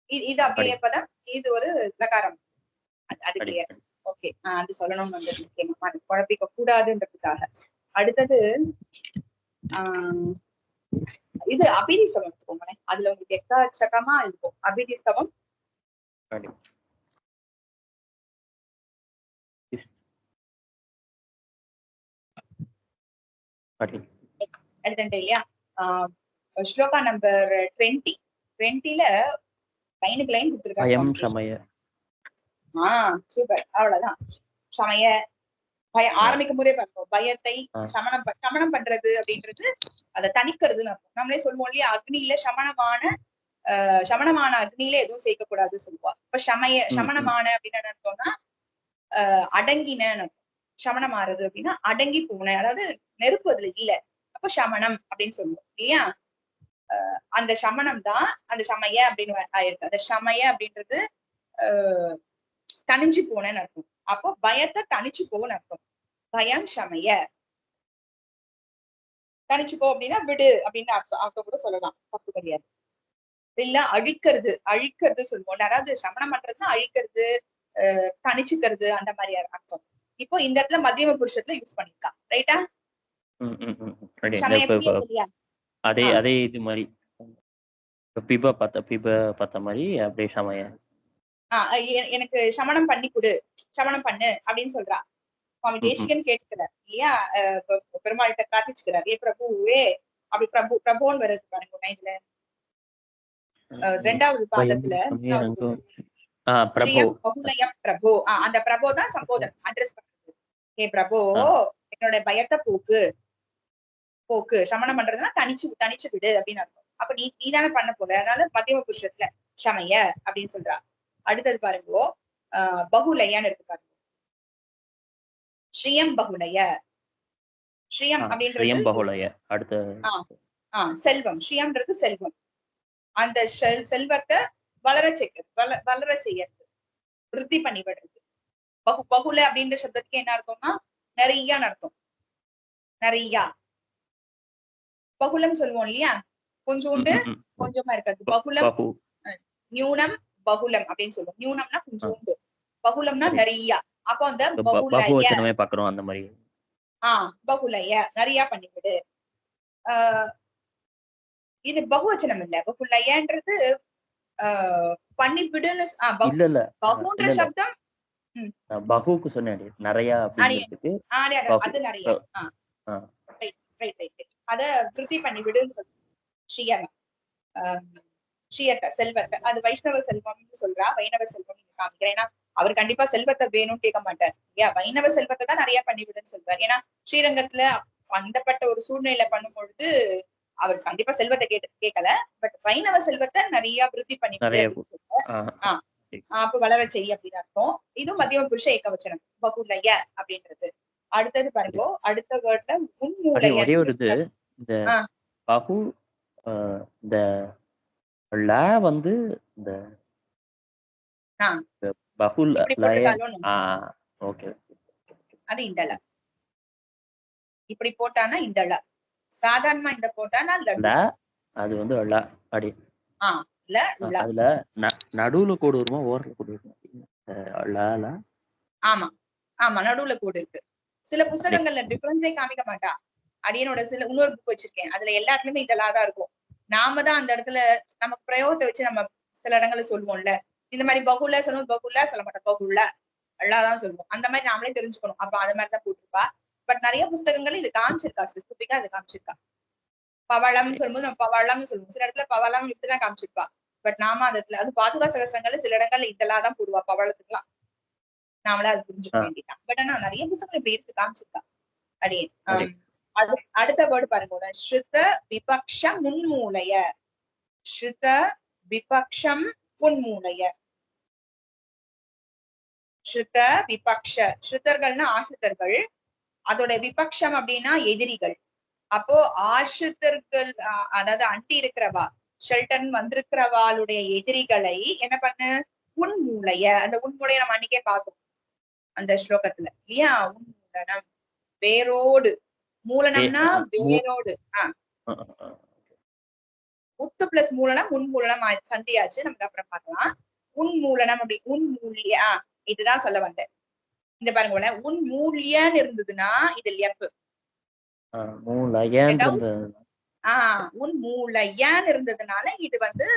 இது அப்படியே பதம், இது ஒரு லகாரம். அது கிளியர். ஓகே, அது சொல்லணும்னு வந்து முக்கியமா குழப்பிக்க கூடாதுன்றதுக்காக. அடுத்தது இது அபிதிஸ்தவம் எடுத்துக்கோங்களேன். அதுல உங்களுக்கு எக்கச்சக்கமா இருக்கும். அபிதிஸ்தவம் எடுத்துட்டேன் இல்லையா? ஸ்லோகா நம்பர் 20ல லைனுக்கு லைன் கொடுத்துருக்காங்க. சூப்பர், அவ்வளவுதான். சமய ஆரம்பிக்கும் போதே பார்ப்போம். பயத்தை சமணம் பண்றது அப்படின்றது அதை தணிக்கிறதுன்னு அர்த்தம். நம்மளே சொல்லுவோம் இல்லையா, அக்னியில சமணமான அக்னியில எதுவும் சேர்க்கக்கூடாதுன்னு சொல்லுவா. இப்ப சமணமான அப்படின்னு என்ன அர்த்தம்னா அடங்கின. சமணம் ஆறுது அப்படின்னா அடங்கி போன, அதாவது நெருப்பு அதுல இல்ல, அப்ப சமணம் அப்படின்னு சொல்லுவோம் இல்லையா? அந்த சமணம் தான் அந்த சமய அப்படின்னு ஆயிருக்கு. அந்த சமய அப்படின்றது தனிஞ்சு போனேன்னு அர்த்தம். அப்போ பயத்தை தனிச்சு போன்னு அர்த்தம். பயம் சமய, தனிச்சு போ அப்படின்னா விடு அப்படின்னு அர்த்தம் கூட சொல்லலாம், தப்பு கிடையாது. இல்ல அழிக்கிறது சொல்லுவோம். அதாவது சமணம் பண்றதுன்னா அழிக்கிறது, தனிச்சுக்கிறது, அந்த மாதிரி அர்த்தம். இப்போ இந்த இடத்துல மத்தியம புருஷத்துல யூஸ் பண்ணிருக்கா, ரைட்டா?
அதே இது மாதிரி பார்த்த மாதிரி அப்படியே சமய
எனக்கு சமணம் பண்ணி கொடு, சமணம் பண்ணு அப்படின்னு சொல்றா. சுவாமி தேசிகன் கேட்கிறார் இல்லையா, பெருமாள்கிட்ட பிரார்த்திச்சுக்கிறார், ஏ பிரபுவே அப்படி பிரபுன்னு வருது பாருங்க இதுல. ரெண்டாவது பாதத்துல பிரபு, அந்த பிரபு தான் சம்போதன் அட்ரஸ் பண்றது. ஏ பிரபு, என்னோட பயத்தை போக்கு, சமணம் பண்றதுன்னா தனிச்சு விடு அப்படின்னு அர்த்தம். அப்ப நீ தானே பண்ண போற, அதனால மத்தியம புருஷத்துல சமய அப்படின்னு சொல்றா. அடுத்தது பாருங்க, பகுலயான்னு இருக்கு பாருங்க. ஸ்ரீயம் பகுலய, ஸ்ரீயம் அப்படின்றது செல்வம். ஸ்ரீயம்ன்றது செல்வம். அந்த செல்வத்தை வளர செய்யறது, விருத்தி பண்ணி விடுறது. பகுல அப்படின்ற சப்தத்துக்கு என்ன அர்த்தம்னா நிறைய அர்த்தம். நிறைய பகுலம் சொல்லுவோம் இல்லையா, கொஞ்சோண்டு கொஞ்சமா இருக்கிறது. பகுலம், நியூனம் பகுலம் அப்படின்னு சொல்லுவோம். நியூனம்னா கொஞ்சோண்டு, பகுலம்னா நிறைய. அப்போ அந்த பகுலய
பாக்குறோம் அந்த மாதிரி.
பகுலய நிறைய பண்ணிவிடு. இது பகுவச்சனம் இல்ல, பகுலயன்றது பண்ணிவிடுன்னு. பகுன்ற சப்தம்
பகுக்கு சொன்னேன் நிறைய அப்படிங்கிறதுக்கு.
அது நிறைய அத விருத்தி பண்ணிவிடுன்னு சொல்லுவோம். ஸ்ரீயம், ஸ்ரீயத்தை செல்வத்தை, அது வைஷ்ணவ செல்வம்னு சொல்றா. வைணவ செல்வம் காமிக்கிறேன். ஏன்னா அவர் கண்டிப்பா செல்வத்தை வேணும்னு கேட்க மாட்டார் இல்லையா, வைணவ செல்வத்தை தான் நிறைய பண்ணிவிடுன்னு சொல்றாரு. ஏன்னா ஸ்ரீரங்கத்துல அந்தப்பட்ட ஒரு சூழ்நிலை பண்ணும் பொழுது அவர் கண்டிப்பா செல்வத்தை கேட்கல, பட் வைணவ செல்வத்தை நிறைய விருத்தி பண்ணிவிடு அப்படின்னு சொல்ற. அப்ப வளர செய் அப்படின்னு அர்த்தம். இதுவும் மத்தியம புருஷ ஏகவச்சனம், பகுலய அப்படின்றது. அடுத்தது பாருங்க, அடுத்த வேர்ட்ல முன்மூலைய.
ஒரே ஒரு இது, இந்த பகு இந்த ல வந்து இந்த பகுல் ஓகே,
அது இந்த ல இப்படி போட்டானா இந்த ல, சாதாரணமா இந்த போட்டானா ல,
அது வந்து ல அடி.
அதுல
நடுவுல கோடு வருமா, ஓரத்துல கோடு வருமா?
ஆமா ஆமா, நடுவுல கோடு இருக்கு. சில புஸ்தகங்கள்ல டிஃபரன்ஸே காமிக்க மாட்டா. அடியனோட இன்னொரு புக் வச்சிருக்கேன், அதுல எல்லாத்துலயுமே இதெல்லாம் தான் இருக்கும். நாம தான் அந்த இடத்துல நம்ம பிரயோகத்தை வச்சு நம்ம சில இடங்கள்ல சொல்லுவோம்ல, இந்த மாதிரி பகுல சொல்லுவோம், பகுல சொல்ல மாட்டோம், பகுல எல்லாதான் சொல்லுவோம். அந்த மாதிரி நாமளே தெரிஞ்சுக்கணும். அப்ப அந்த மாதிரிதான் போட்டிருப்பா. பட் நிறைய புஸ்தகங்கள் இது காமிச்சிருக்கா, ஸ்பெசிபிக்கா இது காமிச்சிருக்கா. பவளம்னு சொல்லும்போது நம்ம பவளம்னு சொல்லுவோம், சில இடத்துல பவளம் இப்படிதான் காமிச்சிருப்பா. பட் நாம அந்த இடத்துல அது பாதுகா சகஸ்ரங்கள்ல சில இடங்கள்ல இதெல்லாம் தான் போடுவா பவளத்துக்குலாம். நாமளே அது புரிஞ்சுக்க வேண்டியதான். பட் ஆனா நிறைய புத்தகங்கள் இப்படி இருக்கு, காமிச்சிருக்கா. அடியே அடுத்த வேர்டு பாருங்க, ஸ்ருத விபக்ஷ முன்மூலைய. ஸ்ருத விபக்ஷம் முன்மூலைய. ஸ்ருத விபக்ஷ, ஸ்ருதர்கள்னா ஆசிரித்தர்கள், அதோட விபக்ஷம் அப்படின்னா எதிரிகள். அப்போ ஆசிரித்தர்கள், அதாவது அண்டி இருக்கிறவா, ஷெல்டன் வந்திருக்கிறவாளுடைய எதிரிகளை என்ன பண்ணு, உன்மூலைய. அந்த உன்மூலைய நம்ம அன்னைக்கே பார்த்தோம் அந்த ஸ்லோகத்துல இல்லையா. உன்மூலனம் வேரோடு, மூலனம்னா வேரோடு. உத்து பிளஸ் மூலனம் உன்மூலனம் சந்தியாச்சு, நமக்கு அப்புறம் பார்க்கலாம். உன்மூலனம் அப்படி உன்மூல்ய இதுதான் சொல்ல வந்தேன். இந்த பாருங்க, உன்மூல்யன்னு இருந்ததுன்னா இது லெப்பு. உன்மூலயன்னு இருந்ததுனால இது வந்து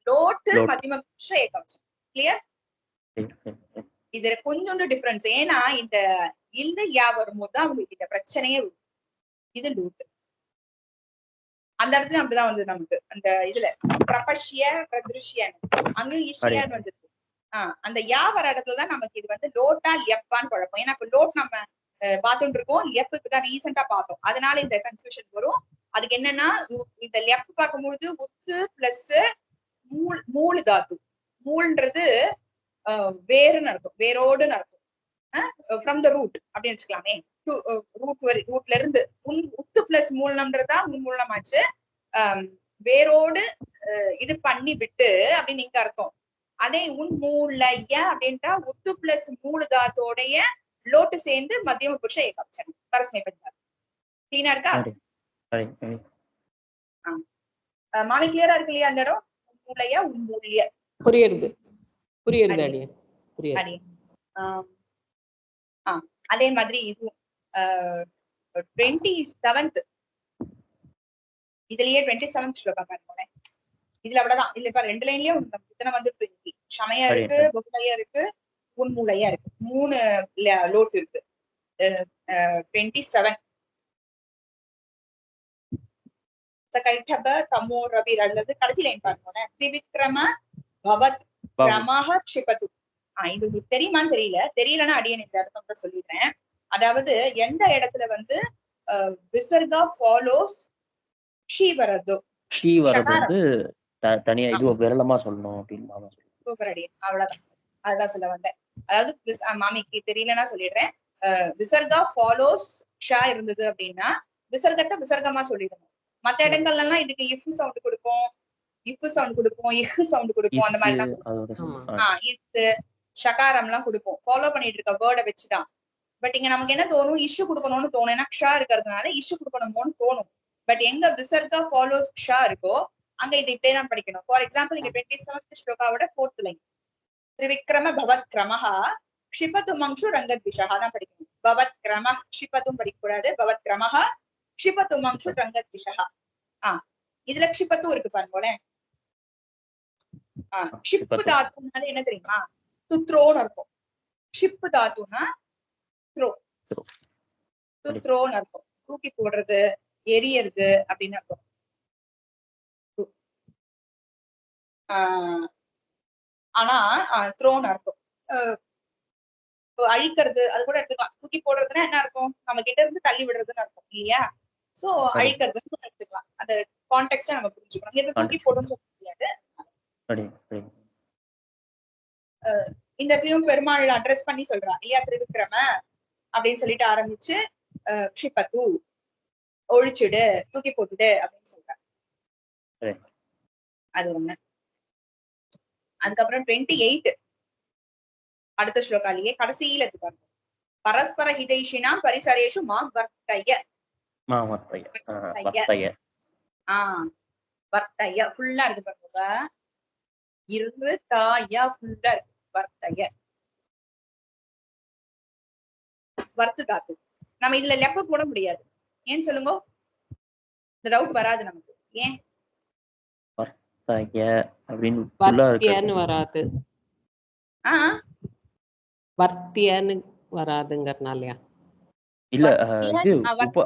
லோட்டு மத்தியம புருஷ ஏகவச்சனம். கிளியர்? இதுல கொஞ்சோண்டு டிஃபரன்ஸ். ஏன்னா இந்த இல்ல யா வரும்போது தான் அவங்களுக்கு இந்த பிரச்சனையே வரும். இது லூட்டு. அந்த இடத்துல அப்படிதான் வந்து நமக்கு அந்த இதுல பிரபஷ்ய பிரதிருஷ்யன் அங்கேயும் ஈஷியான்னு வந்துருக்கு. அந்த யா வர இடத்துலதான் நமக்கு இது வந்து லோட்டா லெப்பான்னு குழப்பம். ஏன்னா இப்ப லோட் நம்ம பார்த்துட்டு இருக்கோம், லெப்புக்கு தான் ரீசெண்டா பார்த்தோம், அதனால இந்த கன்ஃபியூஷன் வரும். அதுக்கு என்னன்னா இந்த லெப் பார்க்கும்பொழுது உத்து பிளஸ் மூல் தாத்து. மூல்ன்றது வேறுன்னு அர்த்தம், வேரோடுன்னு அர்த்தம். ஃப்ரம் த ரூட் அப்படின்னு வச்சுக்கலாமே. ரூட்ல இருந்து உத்து பிளஸ் மூலம்ன்றதா மூலம் ஆச்சு. வேரோடு இது பண்ணி விட்டு அப்படின்னு இங்க அர்த்தம். அதே உன்மூலய அப்படின்றா உத்து பிளஸ் மூலு தாத்தோடைய லோட்டு சேர்ந்து மத்தியம புருஷ ஏகவச்சனம் பரஸ்மைபதி. கிளீனா இருக்கா? மாமி கிளியரா இருக்கு இல்லையா அந்த இடம்? உன்மூலய உன்மூல்ய
புரியுது
அதே மாதிரி இதுவும் 27th இதுலயே 27th ஸ்லோகம் பாருங்க. இதுல அவ்வளவுதான். இல்ல இப்ப 2 லைன்லயே இத்தனை வந்துட்டு இருக்கு. சமயா இருக்கு, பகுலையா இருக்கு, உன்மூலையா இருக்கு. 3 லோட் இருக்கு. 27 சகைடப தமோ ரவி அல்லது கடைசி லைன் பாருங்க. திவிக்ரம பவத் கிரமஹ க்ஷிபது. இது உங்களுக்கு தெரியுமான்னு தெரியலன்னா அடியன் இந்த இடத்துல சொல்லிடுறேன். அதாவது எந்த இடத்துல வந்து விசர்கா ஃபாலோஸ் ஷீ வரதோ,
ஷீ வரது வந்து தனியா இது விரலமா சொல்லணும் அப்படின்னு
சூப்பர் அடியன். அவ்வளவுதான், அதுதான் சொல்ல வந்தேன். அதாவது மாமிக்கு தெரியலன்னா சொல்லிடுறேன். விசர்கா ஃபாலோஸ் ஷா இருந்தது அப்படின்னா விசர்கத்தை விசர்கமா சொல்லிடணும். மத்த இடங்கள்ல எல்லாம் இதுக்கு இஃப் சவுண்ட் கொடுப்போம், இஃப் சவுண்ட் கொடுப்போம், இஹ் சவுண்ட் கொடுப்போம், அந்த மாதிரி எல்லாம் இஃப் ஷகாரம் எல்லாம் கொடுப்போம். ஃபாலோ பண்ணிட்டு இருக்க வேர்டை வச்சுதான். பட் இங்க நமக்கு என்ன தோணும், இஷ்யூ கொடுக்கணும்னு தோணும். ஏன்னா க்ஷா இருக்கிறதுனால இஷ்யூ கொடுக்கணுமோன்னு தோணும். பட் எங்க விசர்கா ஃபாலோஸ் க்ஷா இருக்கோ அங்க இது இப்படியே படிக்கணும். ஃபார் எக்ஸாம்பிள் இங்க 27th ஸ்லோகாவோட 4th லைன் திரிவிக்ரம பவத் கிரமஹா க்ஷிபது மங்ஷு ரங்கத்விஷா தான் படிக்கணும். பவத் கிரம க்ஷிபதும் படிக்கக்கூடாது, பவத் கிரமஹா க்ஷிபது மங்ஷு ரங்கத்விஷா. இதுல க்ஷிபத்தும் இருக்கு பாருங்களேன். க்ஷிப்பு தாத்துனால என்ன தெரியுமா, துத்ரோன்னு இருக்கும். க்ஷிப்பு தாத்துனா த்ரோ, துத்ரோன்னு இருக்கும். தூக்கி போடுறது, எரியறது அப்படின்னு அர்த்தம். ஆனா த்ரோன்னு அர்த்தம் அழிக்கிறது, அது கூட எடுத்துக்கலாம். தூக்கி போடுறதுன்னா என்ன அர்த்தம், நம்ம கிட்ட இருந்து தள்ளி விடுறதுன்னு அர்த்தம் இல்லையா? சோ அழிக்கிறதுன்னு எடுத்துக்கலாம். அந்த கான்டெக்ஸ்ட நம்ம புரிஞ்சுக்கணும். எது தூக்கி போடுன்னு சொல்ல முடியாது. இந்த இடத்துலயும் பெருமாள் அட்ரஸ் பண்ணி சொல்றா இல்லையா, திரிவிக்ரம அப்படின்னு சொல்லிட்டு ஆரம்பிச்சு க்ஷிபது ஒழிச்சுடு, தூக்கி போட்டுடு அப்படின்னு சொல்ற. அது ஒண்ணு. அதுக்கப்புறம் 28 அடுத்த ஸ்லோகாலேயே கடைசியில இருக்கு பாருங்க. பரஸ்பர ஹிதைஷினா பரிசரேஷு மாம் வர்த்தய. வர்த்தய ஃபுல்லா இருக்கு பாருங்க. இரு தாயா ஃபுல்லா இருக்கு. வர்த்தய வர்த்து தாத்து. நம்ம இதுல லெப்ப போட முடியாது. ஏன்னு சொல்லுங்க, இந்த டவுட் வராது நமக்கு. ஏன்
வர்த்தியன்னு வராது? வர்த்தியன்னு வராதுங்கறனாலயா?
இல்ல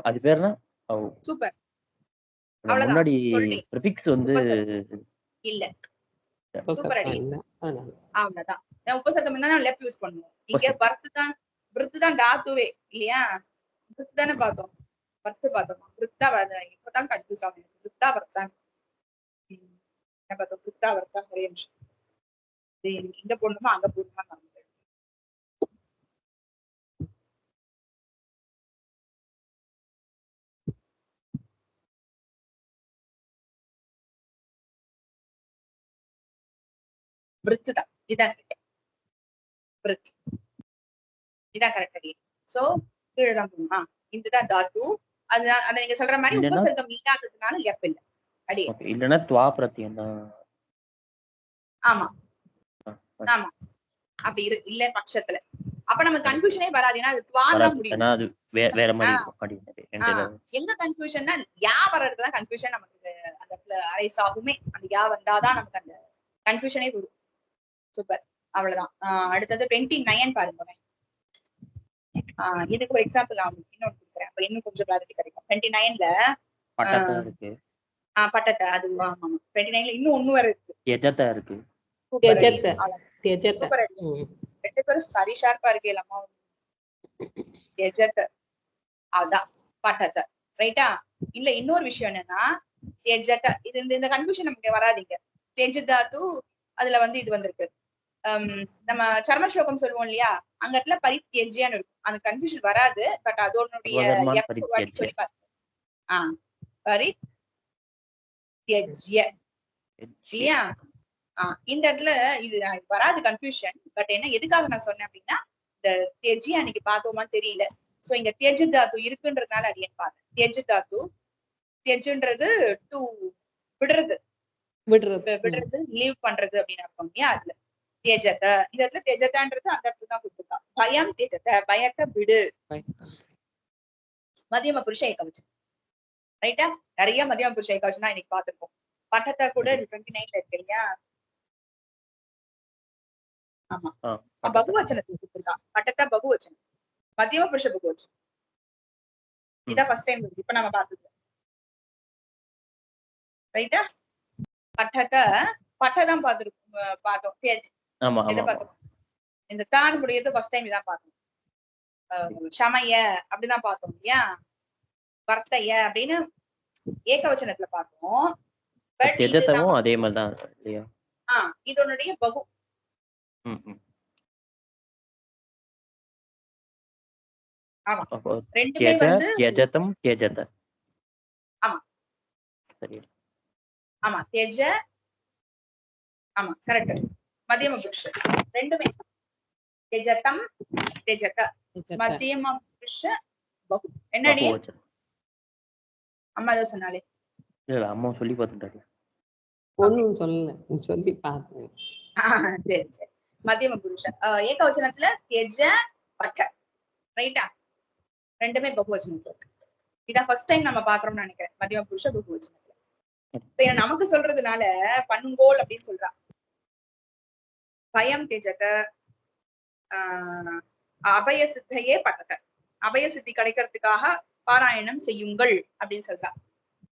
அது பேர்னா
சூப்பர்.
முன்னாடி ப்ரிஃபிக்ஸ் வந்து
இல்ல. சூப்பர் அடி. அவ்வளவுதான். உபசர்க்கம் இருந்தா லெஃப்ட் யூஸ் பண்ணுவோம். இங்க வர்த்து தான், விருத்து தான் தாத்துவே இல்லையா? விருத்து தானே பார்த்தோம், வர்த்து பார்த்தோம். விருத்தா இப்பதான் கன்ஃபியூஸ் ஆகும். விருத்தா வர்த்தான் என்ன பார்த்தோம்? விருத்தா வர்த்தான் ஒரே நிமிஷம். இங்க போடணுமா அங்க போடணுமா? விருத்து தான். இதான் விருத், இதான் கரெக்ட். சோ கீழதான் போகணுமா? இதுதான் தாத்து. அதுதான் அதை நீங்க சொல்ற மாதிரி உபசர்க்கம் இல்லாததுனால லெப் இல்லை. அடி.
ஓகே. இல்லன்னா துவா பிரத்யம் தான்.
ஆமா ஆமா அப்படி இல்ல பட்சத்துல அப்ப நம்ம கன்ஃபியூஷனே வராது. ஏன்னா அது துவான் தான் முடியும்.
ஏன்னா அது வேற மாதிரி இருக்கும் அப்படின்னு.
எங்க கன்ஃபியூஷன்னா யா வர்றதுதான் கன்ஃபியூஷன் நமக்கு அந்த இடத்துல அரைஸ் ஆகுமே. அந்த யா வந்தாதான் நமக்கு அந்த கன்ஃபியூஷனே வரும். சூப்பர், அவ்வளவுதான். அடுத்தது 29 பாருங்க. இதுக்கு ஒரு எக்ஸாம்பிள் நான் இன்னொன்னு கொடுக்குறேன். அப்ப இன்னும் கொஞ்சம் கிளாரிட்டி கிடைக்கும். 29ல
இருக்கு.
பட்டத்தை அது 29ல இன்னும் ஒண்ணு வேற இருக்கு.
எஜத்தா இருக்கு.
ரெண்டு பேரும் சரி ஷார்ப்பா இருக்கு. எல்லாமா அதான் பட்டத்தை ரைட்டா. இல்ல இன்னொரு விஷயம் என்னன்னா இது இந்த கன்ஃபியூஷன் நமக்கு வராதீங்க. தெஜதாத்து அதுல வந்து இது வந்திருக்கு. நம்ம சர்ம ஸ்லோகம் சொல்லுவோம் இல்லையா, அங்க இடத்துல பரித்யஜ்யான்னு இருக்கும். அந்த கன்ஃபியூஷன் வராது. பட் அதோடைய சொல்லி பாருங்க. பரித்யஜ்ய இல்லையா. இந்த இடத்துல இது வராது கன்ஃபியூஷன். பட் என்ன எதுக்காக நான் சொன்னேன் அப்படின்னா, இந்த தெஜ்ஜி அன்னைக்கு பார்த்தோமான்னு தெரியல. சோ இங்க தெஜ் தாத்து இருக்குன்றதுனால அடியன் பார்த்தேன். தெஜ் தாத்து, தெஜ்ன்றது டு விடுறது லீவ் பண்றது அப்படின்னு அர்த்தம் இல்லையா. அதுல தேஜத இந்த இடத்துல தேஜதான்றது அந்த இடத்துல தான் கொடுத்துருக்கான். பயம் தேஜத பயத்தை விடு. மதியம புருஷ ஏகவச்சனம் ரைட்டா. நிறைய மதியம புருஷ ஏகவச்சனம் தான் இன்னைக்கு பார்த்திருக்கோம். பட்டத்தை கூட 29ல இருக்கு இல்லையா. ஆமா பகுவச்சனத்துக்கு கொடுத்துருக்கான். பட்டத்தை பகுவச்சனம், மத்தியம புருஷ பகுவச்சனம். இதான் ஃபர்ஸ்ட் டைம் இப்ப நம்ம பார்த்தது ரைட்டா. பட்டதான் பார்த்தோம். இந்த தான் முடியது ஃபர்ஸ்ட் டைம் இதான் பார்த்தோம். சமய அப்படிதான் பார்த்தோம் இல்லையா. வர்த்தைய அப்படின்னு ஏகவச்சனத்துல பார்த்தோம்.
அதே மாதிரிதான் இல்லையா.
இதனுடைய பகு. ஆமா ரெண்டுமே வந்து ஆமா சரி. ஆமா தேஜ ஆமா கரெக்ட். மத்தியம புருஷ ரெண்டுமே தேஜதம் தேஜத மத்தியம புருஷ பகு. என்னடி அம்மா ஏதோ சொன்னாலே.
இல்ல அம்மா சொல்லி பார்த்துட்டாங்க.
ஒண்ணும் சொல்லல, சொல்லி பார்த்தேன்.
சரி சரி. மத்தியம புருஷ ஏகவச்சனத்துல தேஜ பட்ட ரைட்டா. ரெண்டுமே பகுவச்சனத்துல இருக்கு. இதான் ஃபர்ஸ்ட் டைம் நம்ம பாக்குறோம்னு நினைக்கிறேன். மத்தியம புருஷ பகுவச்சனத்துல நமக்கு சொல்றதுனால பண்ணுங்கோல் அப்படின்னு சொல்றா. பயம் தேஜத அபய சித்தையே பட்டத அபய சித்தி கிடைக்கிறதுக்காக பாராயணம் செய்யுங்கள் அப்படின்னு சொல்றா.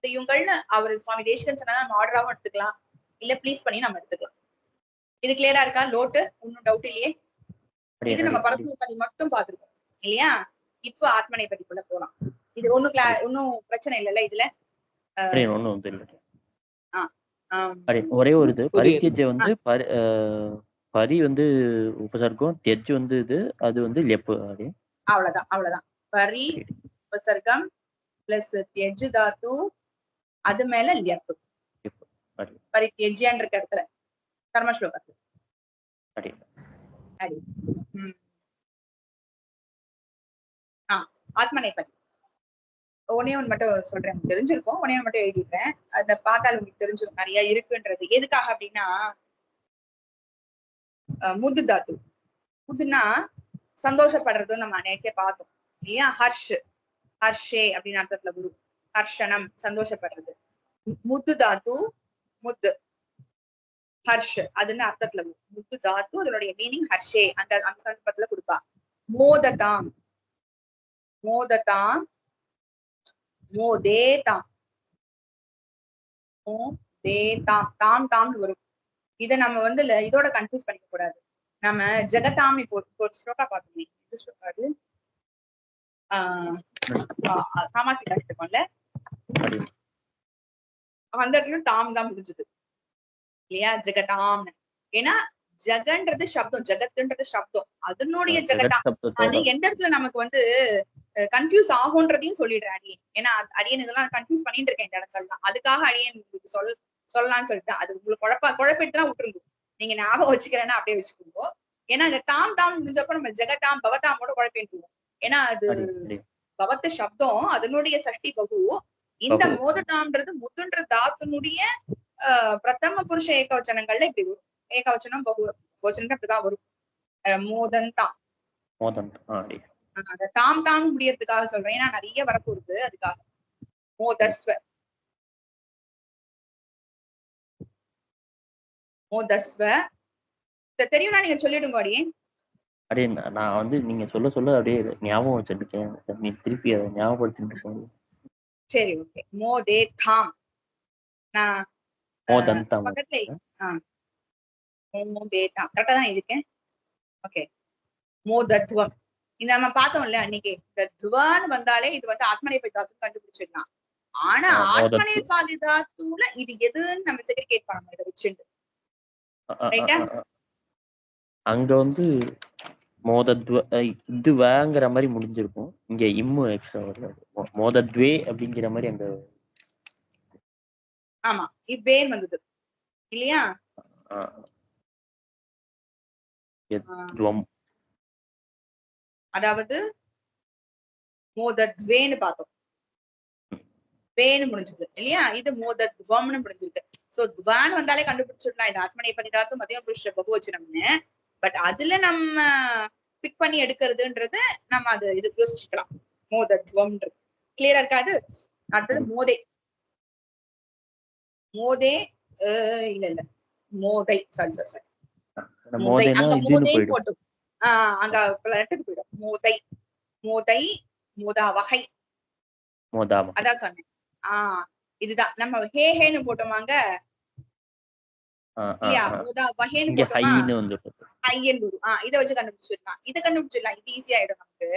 செய்யுங்கள்னு அவர் சுவாமி தேசிகன் சொன்னா நம்ம ஆர்டராவும் எடுத்துக்கலாம், இல்ல ப்ளீஸ் பண்ணி நம்ம எடுத்துக்கலாம். இது கிளியரா இருக்கா? லோட்டு ஒன்னும் டவுட் இல்லையே. இது நம்ம பரஸ்மி பதி மட்டும் பார்த்திருக்கோம் இல்லையா. இப்போ ஆத்மனை பதிக்குள்ள போலாம். இது ஒன்னும் பிரச்சனை இல்லைல்ல இதுல.
ஒரே ஒரு இது பரித்யஜ வந்து பரி வந்து உபசர்க்கம், தெஜ் வந்து இது அது வந்து லெப்பு.
அவ்வளவுதான். பரி உபசர்க்கம் பிளஸ் தெஜ் தாத்து அது மேல லெப்பு. பரித்யஜ்யான் இருக்க இடத்துல கர்ம ஸ்லோகத்துல ஆத்மனை பதி ஒன்னே ஒன்று மட்டும் சொல்றேன். தெரிஞ்சிருக்கும். ஒன்னே ஒன்று மட்டும் எழுதிடுறேன். அதை பார்த்தால் உங்களுக்கு தெரிஞ்சிருக்கும் நிறைய இருக்குன்றது. எதுக்காக அப்படின்னா முது தாத்து. முதுன்னா சந்தோஷப்படுறதும் நம்ம நேற்றே பார்த்தோம் இல்லையா. ஹர்ஷே அப்படின்னு அர்த்தத்துல குரு ஹர்ஷனம் சந்தோஷப்படுறது. முத்து தாத்து முத்து ஹர்ஷ் அதுன்னு அர்த்தத்துல முத்து தாத்து அதனுடைய மீனிங் ஹர்ஷே அந்த சந்தர்ப்பத்துல கொடுப்பா. மோததாம் மோததாம் மோதேதாம் மோதேதாம் தாம் தாம்னு வரும். இதை நம்ம வந்து இதோட கன்ஃபியூஸ் பண்ணிக்க கூடாது. நம்ம ஜெகதாம் இப்போ ஒரு ஸ்லோகா பார்த்தோமே. இது ஸ்லோகா அது காமாசி கஷ்டம்ல அந்த இடத்துல தாம் தான் முடிஞ்சது இல்லையா. ஜெகதாம்னு ஏன்னா ஜெகன்றது சப்தம், ஜெகத்துன்றது சப்தம், அதனுடைய ஜெகதாம். அது எந்த இடத்துல நமக்கு வந்து கன்ஃபியூஸ் ஆகும்ன்றதையும் சொல்லிடுறேன் அடியன். ஏன்னா அடியன் இதெல்லாம் கன்ஃபியூஸ் பண்ணிட்டு இருக்கேன் இந்த இடங்கள்லாம். அதுக்காக அடியன் உங்களுக்கு சொல்லலாம்னு சொல்லிட்டு அது உங்களுக்கு குழப்பிட்டுதான் விட்டுருங்க. நீங்க ஞாபகம் வச்சுக்கிறேன்னா அப்படியே வச்சுக்கோங்க. ஏன்னா இந்த தாம் தாம் முடிஞ்சப்ப நம்ம ஜெகதாம் பவதாமோட குழப்பிட்டுருவோம். ஏன்னா அது பவத்த சப்தம் அதனுடைய சஷ்டி பகு இந்த
பகு
மோததாம்ன்றது முத்துன்ற தாத்துனுடைய பிரதம புருஷ ஏகவச்சனங்கள்ல இப்படி வரும். ஏகவச்சனம் பகுவச்சனம் இப்படிதான் வரும். மோதந்தாம்
மோதந்த் அடி
அந்த தாம் தாம் முடியறதுக்காக சொல்றேன். ஏன்னா நிறைய வரப்போகுது அதுக்காக. மோதஸ்வ மோதஸ்வ தெரியும்னா நீங்க சொல்லிடுங்க அடியே.
அப்படியே நான் வந்து நீங்க சொல்ல சொல்ல அப்படியே ஞாபகம் வச்சிருக்கேன். நீ திருப்பி அதை ஞாபகப்படுத்திட்டு இருக்கேன்.
சரி ஓகே. மோதே தாம் நான்
மோதந்தாம்
பக்கத்துல மோதே தாம் கரெக்டா தான் இருக்கேன். ஓகே. மோதத்வம் இந்த நம்ம பார்த்தோம்ல அன்னைக்கு இந்த துவான்னு வந்தாலே இது வந்து ஆத்மநேபதி தாத்து கண்டுபிடிச்சிடலாம். ஆனா ஆத்மநேபதி தாத்துல இது எதுன்னு நம்ம செக்ரிகேட் பண்ணணும் இதை வச்சுட்டு.
அங்க வந்து மோதத்வ இது வேங்கிற மாதிரி முடிஞ்சிருக்கும். இங்க இம்மு எக்ஸ்ட்ரா வரல. மோதத்வே அப்படிங்கிற மாதிரி அங்க.
ஆமா இவ்வேன் வந்தது இல்லையா? அதாவது மோதத்வேன்னு பார்த்தோம். வேன்னு முடிஞ்சது இல்லையா? இது மோதத்வம்னு முடிஞ்சிருக்கு. சோ துவான்னு வந்தாலே கண்டுபிடிச்சிடலாம் இது ஆத்மநேபதி தாத்து மத்தியம புருஷ பகுவச்சனம்னு. பட் அதுல நம்ம பிக் பண்ணி எடுக்கிறதுன்றது நம்ம அது இது யோசிச்சுக்கலாம். மோதத்வம்ன்றது கிளியரா இருக்காது. அடுத்தது மோதே. மோதே இல்ல இல்ல மோதை சாரி சாரி சாரி மோதை. அங்க மோதை போட்டோம். அங்க லெட்டருக்கு போயிடும். மோதை மோதை மோதா வகை அதான் சொன்னேன். இதுதான் நம்ம ஹே ஹேன்னு போட்டோமாங்க இல்லையா? மோதா வகைன்னு போட்டோமா ஹையன் வரும். இதை வச்சு கண்டுபிடிச்சிடலாம். இதை கண்டுபிடிச்சிடலாம். இது ஈஸியா ஆயிடும் நமக்கு.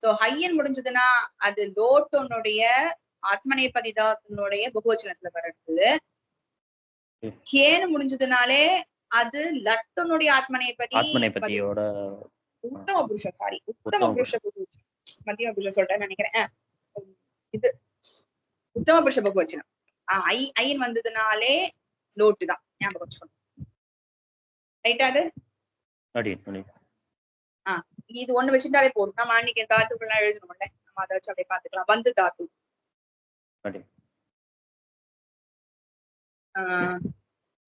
சோ ஹையன் முடிஞ்சதுன்னா அது லோட்டோனுடைய ஆத்மநேபதி தாத்துனுடைய பகுவச்சனத்துல வர்றது. ஹேன்னு முடிஞ்சதுனாலே அது லட்டனுடைய ஆத்மநேபதியோட உத்தம புருஷ சாரி உத்தம புருஷ பகுவச்சனம். மத்தியம புருஷ சொல்றேன்னு நினைக்கிறேன். இது உத்தம புருஷ பகுவச்சனம். ஐயன் வந்ததுனாலே லோட்டு தான் ஞாபகம் வச்சுக்கணும். ரைட்டா? அது இது ஒண்ணு வச்சுட்டாலே போதும். நம்ம அன்னைக்கு தாத்துக்கள்லாம் எழுதணும்ல, நம்ம அதை வச்சு அப்படியே பாத்துக்கலாம். வந்து தாத்து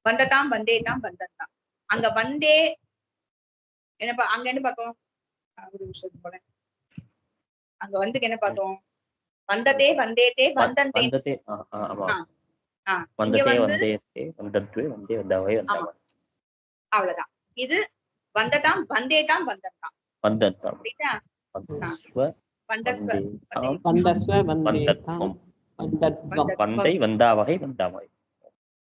வந்ததாம் வந்தேதாம் வந்தந்தான். அங்க வந்தே என்னப்பா அங்க என்ன பார்த்தோம்? ஒரு நிமிஷம் போல அங்க வந்து என்ன பார்த்தோம்? வந்ததே வந்தேதே வந்தந்தே. அவ்வளவுதான். இது வந்ததாம் வந்தேதாம் வந்தந்தான்.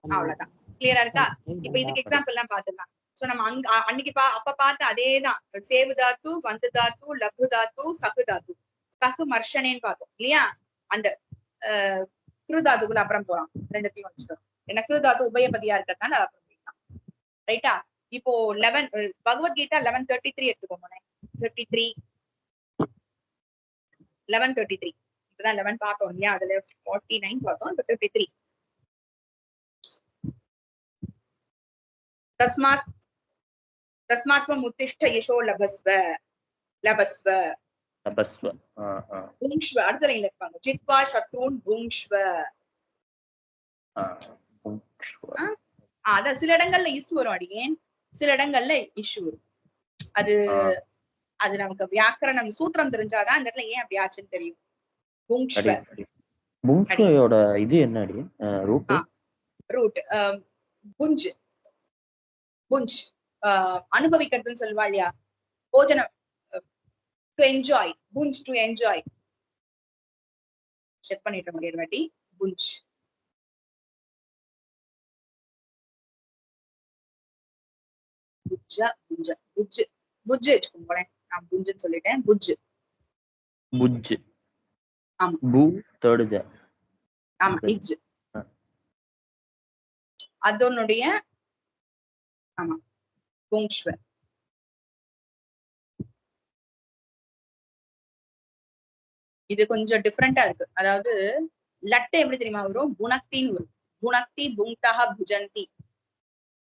அவ்வளவுதான். கிளியரா இருக்கா? இப்ப இதுக்கு எக்ஸாம்பிள் எல்லாம் பாத்துக்கலாம். சோ நம்ம அன்னைக்கு அப்ப பார்த்த அதேதான். சேவு தாத்து, வந்து தாத்து, லகு தாத்து, சகு தாத்து. சகு மர்ஷனேன்னு பார்த்தோம் இல்லையா? அந்த கிருதாத்துக்குள்ள அப்புறம் போறோம். ரெண்டுத்தையும் வச்சுக்கோம். ஏன்னா கிருதாத்து உபயபதியா இருக்கிறதுனால அப்புறம் போயிடலாம். ரைட்டா? இப்போ 11 பகவத்கீதா 11:33 எடுத்துக்கோங்க. 33 11:33 இப்பதான் 11 பார்த்தோம் இல்லையா? அதுல 49 பார்த்தோம். இப்ப 33. தஸ்மாத்வம் உத்திஷ்ட யசோ லபஸ்வ லபஸ்வ லபஸ்வ புங்ஷ்வ. அடுத்த லைன்ல இருப்பாங்க. ஜித்வா சத்ருன் புங்ஷ்வ. அதான் சில இடங்கள்ல இஸ் வரும் அடியேன், சில இடங்கள்ல இஷ்யூ வரும். அது நமக்கு வியாக்கரணம் சூத்திரம் தெரிஞ்சாதான் இந்த இடத்துல ஏன் அப்படி ஆச்சுன்னு தெரியும். புங்ஷ்வ
புங்ஷ்வயோட இது என்ன அடி?
ரூட் புஞ்ச் புஞ்ச் அனுபவிக்கிறதுன்னு சொல்லுவா இல்லையா? போஜனம் டு என்ஜாய். புஞ்ச் டு என்ஜாய். செக் பண்ணிட்டு முடியும் வாட்டி. புஞ்ச் புஜ்ஜா புஞ்ச புஜ் புஜ் வச்சுக்கோங்க. நான் புஞ்சுன்னு சொல்லிட்டேன். புஜ்
புஜ்.
ஆமா
பு தேர்ட் ஜ.
ஆமா இஜ். அதனுடைய ஆமா புங்ஷ்வ. இது கொஞ்சம் டிஃபரெண்டா இருக்கு. அதாவது லட்டு எப்படி தெரியுமா வரும்? புனக்தின்னு வரும். புனக்தி புங்தஹ புஜந்தி.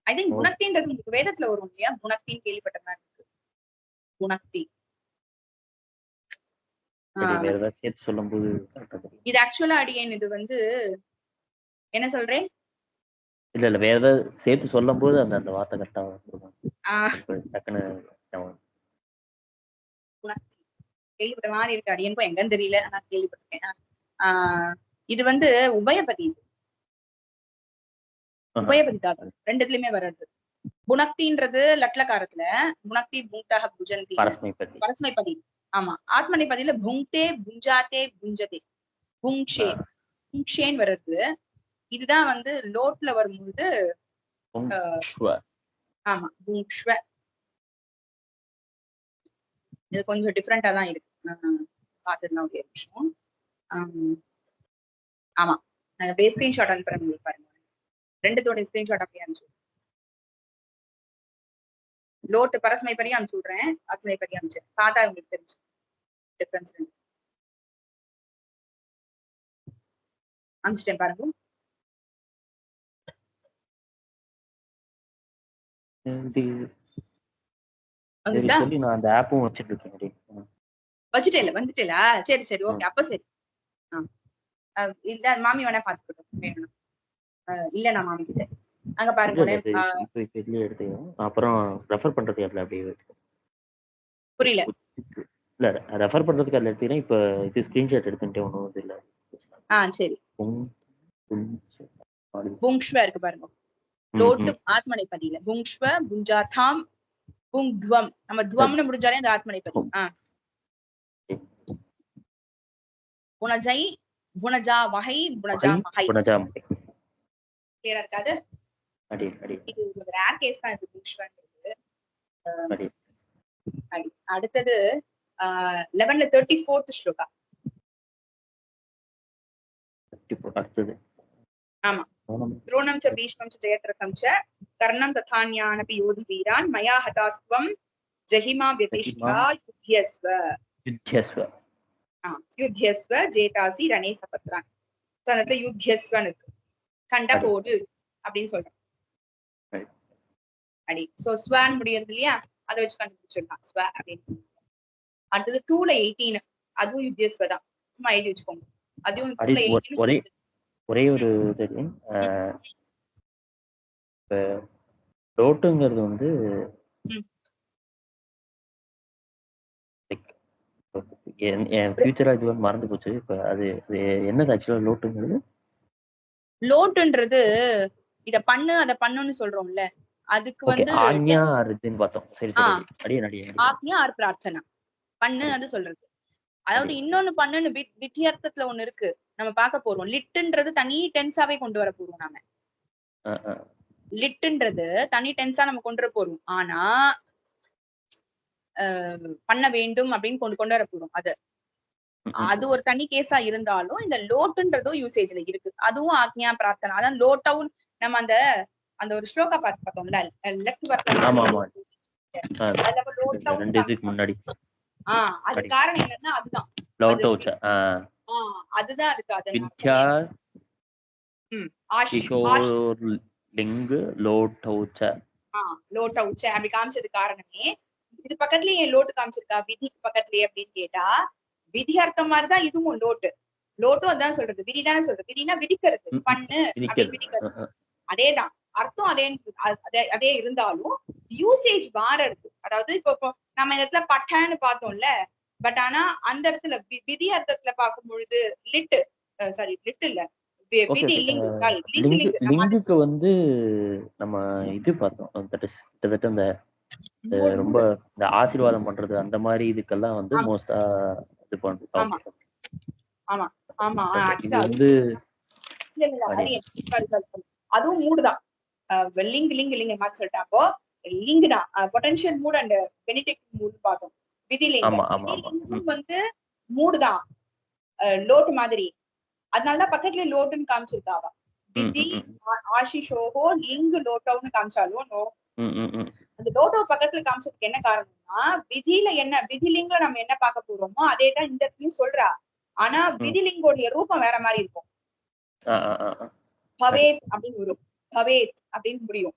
ஐ திங்க் புனக்தின்றது உங்களுக்கு வேதத்துல வரும் இல்லையா? புனக்தின்னு கேள்விப்பட்ட மாதிரி இருக்கு. புனக்தி
சரி, வேற ஏதாவது சேர்த்து சொல்லும்போது correct ஆ தெரியும்.
இது ஆக்சுவலா அடியேன் இது வந்து என்ன சொல்றேன்
இல்ல வேற ஏதாவது சேர்த்து சொல்லும்போது அந்த அந்த வார்த்தை கரெக்டா வரும்.
ஆஹ்
இப்ப டக்குன்னு ஞாபகம்.
கேள்விப்பட்ட மாதிரி இருக்கு அடியனுக்கும் எங்கன்னு தெரியல ஆனா கேள்விப்பட்டிருக்கேன். இது வந்து உபயபதி உபயபதி தாது ரெண்டுத்துலயுமே வர்றது. புனக்தின்றது லட்லகாரத்துல புனக்தி புங்தாக புஜந்தி
பரஸ்மைபதி.
பரஸ்மைபதி. ஆமா ஆத்மனைபதியில புங்தே புஞ்சாத்தே புஞ்சதே புங்ஷே புங்ஷேன்னு வர்றது. இதுதான் வந்து லோட்ல வரும்போது ஆமா புங்ஷ்வ. இது கொஞ்சம் டிஃப்ரெண்டா தான் இருக்கு. பாத்துருந்தா ஒரு நிமிஷம். ஆமா நான் அப்படியே ஸ்கிரீன்ஷாட் அனுப்புறேன் உங்களுக்கு பாருங்க. ரெண்டுத்தோட ஸ்கிரீன்ஷாட் அப்படியே அனுப்பிச்சு லோட்டு பரஸ்மை பரியும் அனுப்பிச்சு விடுறேன். ஆத்மனை பரியும் அனுப்பிச்சு பார்த்தா உங்களுக்கு தெரிஞ்சு டிஃபரன்ஸ் அனுப்பிச்சிட்டேன் பாருங்க.
சொல்லி நான் அந்த ஆப்பும் வச்சிட்டு இருக்கேன்.
வந்துட்டேல சரி சரி ஓகே அப்ப சரி. இல்ல மாமி வேணா பாத்துக்கிட்டோம் வேணும் இல்ல நான் மாமி கிட்ட அங்க பாருங்க.
அப்புறம் ரெஃபர் பண்றது அதுல அப்படியே
புரியல.
இல்ல ரெஃபர் பண்றதுக்கு அதுல எடுத்தீங்கன்னா இப்ப இது ஸ்கிரீன்ஷாட் எடுத்துட்டே ஒண்ணும் இல்ல.
சரி புங்ஷ்வ இருக்கு பாருங்க. லோட்டு ஆத்மனை பதியில புங்ஷ்வ புஞ்சாதாம் புங்த்வம் நம்ம துவம்னு முடிஞ்சாலே அந்த ஆத்மனை பதி. புனஜை புனஜா வகை புனஜா மகை கிளியரா இருக்காது. இது ஒரு ரேர் கேஸ் தான் இது புங்ஷ்வன்றது. அடுத்தது 11ல 34th ஸ்லோகா.
அடுத்தது
ஆமா துரோணம் ச பீஷ்மம் ச ஜெயத்ரதம் ச கர்ணம் ததான்யானபி யோதி வீரான் மயா ஹதாஸ்வம் ஜஹிமா வ்யதிஷ்டா யுத்யஸ்வ யுத்யஸ்வ ஜேதாசி ரணே சபத்ரான். சோ அந்த யுத்யஸ்வன் இருக்கு சண்டை போடு அப்படின்னு சொல்றேன் அடி. சோ ஸ்வான் முடியறது இல்லையா அதை வச்சு கண்டுபிடிச்சிடலாம் ஸ்வ அப்படின்னு. அடுத்தது 2ல 18 அதுவும் யுத்யஸ்வ தான் சும்மா எழுதி வச்சுக்கோங்க. அதுவும் 2ல 18
ஒரே ஒரு லோட்டுங்கிறது வந்து என் ஃபியூச்சரா இது வந்து மறந்து போச்சு. இப்ப அது என்னது ஆக்சுவலா லோட்டுங்கிறது?
லோட்டுன்றது இத பண்ணு அத பண்ணுன்னு சொல்றோம்ல அதுக்கு வந்து
ஆக்ஞா ஆர்துன்னு பார்த்தோம். சரி சரி
ஆக்ஞா ஆர் பிரார்த்தனா பண்ணு அது சொல்றது. அதாவது இன்னொன்னு பண்ணுன்னு வித்தியார்த்தத்துல ஒண்ணு இருக்கு நம்ம பார்க்க போறோம். லிட்டுன்றது தனி டென்ஸாவே கொண்டு வர போறோம். நாம லிட்டுன்றது தனி டென்ஸா நம்ம கொண்டு வர போறோம். ஆனா பண்ண வேண்டும் அப்படின்னு கொண்டு வர போறோம். அது ஒரு தனி கேஸா இருந்தாலும் இந்த லோட்டுன்றதும் யூசேஜ்ல இருக்கு. அதுவும் ஆக்ஞா பிரார்த்தனா. அதான் லோட்டவுன் நம்ம அந்த அந்த ஒரு ஸ்லோகா பார்த்து பார்த்தோம்ல லெஃப்ட்
முன்னாடி.
அது காரணம் என்னன்னா அதுதான் அதுதான் இருக்கு. லோட்டவுச்ச அப்படி காமிச்சது காரணமே இது பக்கத்துலயே லோட்டு காமிச்சிருக்கா விதிக்கு பக்கத்துலயே அப்படின்னு கேட்டா விதி அர்த்தம் மாதிரிதான் இதுவும் லோட்டும் அதான் சொல்றது. விதி தானே சொல்றது. விதினா விதிக்கிறது பண்ணு அப்படின்னு விதிக்கிறது. அதேதான் அர்த்தம் அதே இருந்தாலும் யூசேஜ் மாறுறது. அதாவது இப்போ நம்ம இந்த இடத்துல பட்டன்னு பார்த்தோம்ல பட் ஆனா அந்த இடத்துல விதி அர்த்தத்துல பார்க்கும் பொழுது லிட்டு இல்ல
லிங்குக்கு வந்து நம்ம இது பார்த்தோம். கிட்டத்தட்ட இந்த ரொம்ப இந்த ஆசீர்வாதம் பண்றது அந்த மாதிரி இதுக்கெல்லாம் வந்து மோஸ்டா இது பண்றோம்.
அதுவும் மூடுதான் லிங்க் மாதிரி சொல்லிட்டேன். அப்போ லிங்க் தான் potential mood and Benedict mood பார்த்தோம். விதிலிங்கம் வந்து மூடுதான் லோட்டு மாதிரி. அதனாலதான் பக்கத்துலயே லோட்டுன்னு காமிச்சிருக்காவா. விதி ஆஷிஷோகோ லிங்க் லோட்டோன்னு காமிச்சாலும் அந்த லோட்டோ பக்கத்துல காமிச்சதுக்கு என்ன காரணம்னா விதியில என்ன விதிலிங்ல நம்ம என்ன பார்க்க போறோமோ அதேதான் இந்த இடத்துலயும் சொல்றா. ஆனா விதிலிங்கோடைய ரூபம் வேற மாதிரி இருக்கும். பவேத் அப்படின்னு வரும் பவேத் அப்படின்னு முடியும்.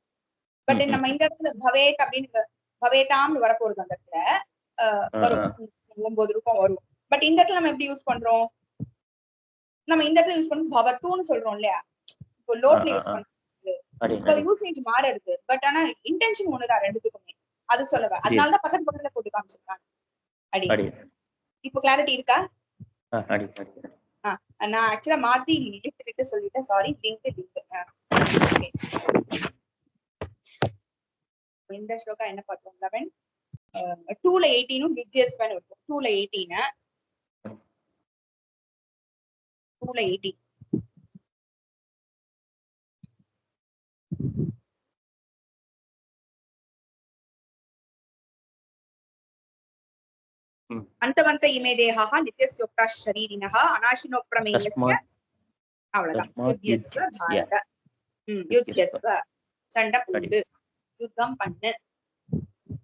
பட் நம்ம இந்த இடத்துல பவேத் அப்படின்னு பவேதாம்னு வரப்போறது அந்த இடத்துல வரும் 9 ரூபம் வரும். பட் இந்த இடத்துல நம்ம எப்படி யூஸ் பண்றோம்? நம்ம இந்த இடத்துல யூஸ் பண்ணி பவத்துன்னு சொல்றோம் இல்லையா? இப்போ லோட்ல யூஸ் பண்றோம். இப்போ யூசேஜ் மாறுது, பட் ஆனா இன்டென்ஷன் ஒண்ணுதான் ரெண்டுத்துக்குமே. அது சொல்லவா, அதனாலதான் பக்கத்து பக்கத்துல போட்டு காமிச்சிருக்காங்க. அடி இப்போ கிளாரிட்டி இருக்கா? நான் ஆக்சுவலா மாத்தி லிங்க் சொல்லிட்டேன், சாரி. லிங்க் இந்த ஸ்லோகா என்ன பார்த்தோம்? 11 2ல 18 வித்யஸ்வன் இருக்கும். 2ல 18 अंतवंत इमे देहाः नित्यस्योक्ताः शरीरिणः अनाशिनो प्रमेयस्य अवलगा युध्यस्व भारत युध्यस्व சண்டை போடு யுத்தம் பண்ணு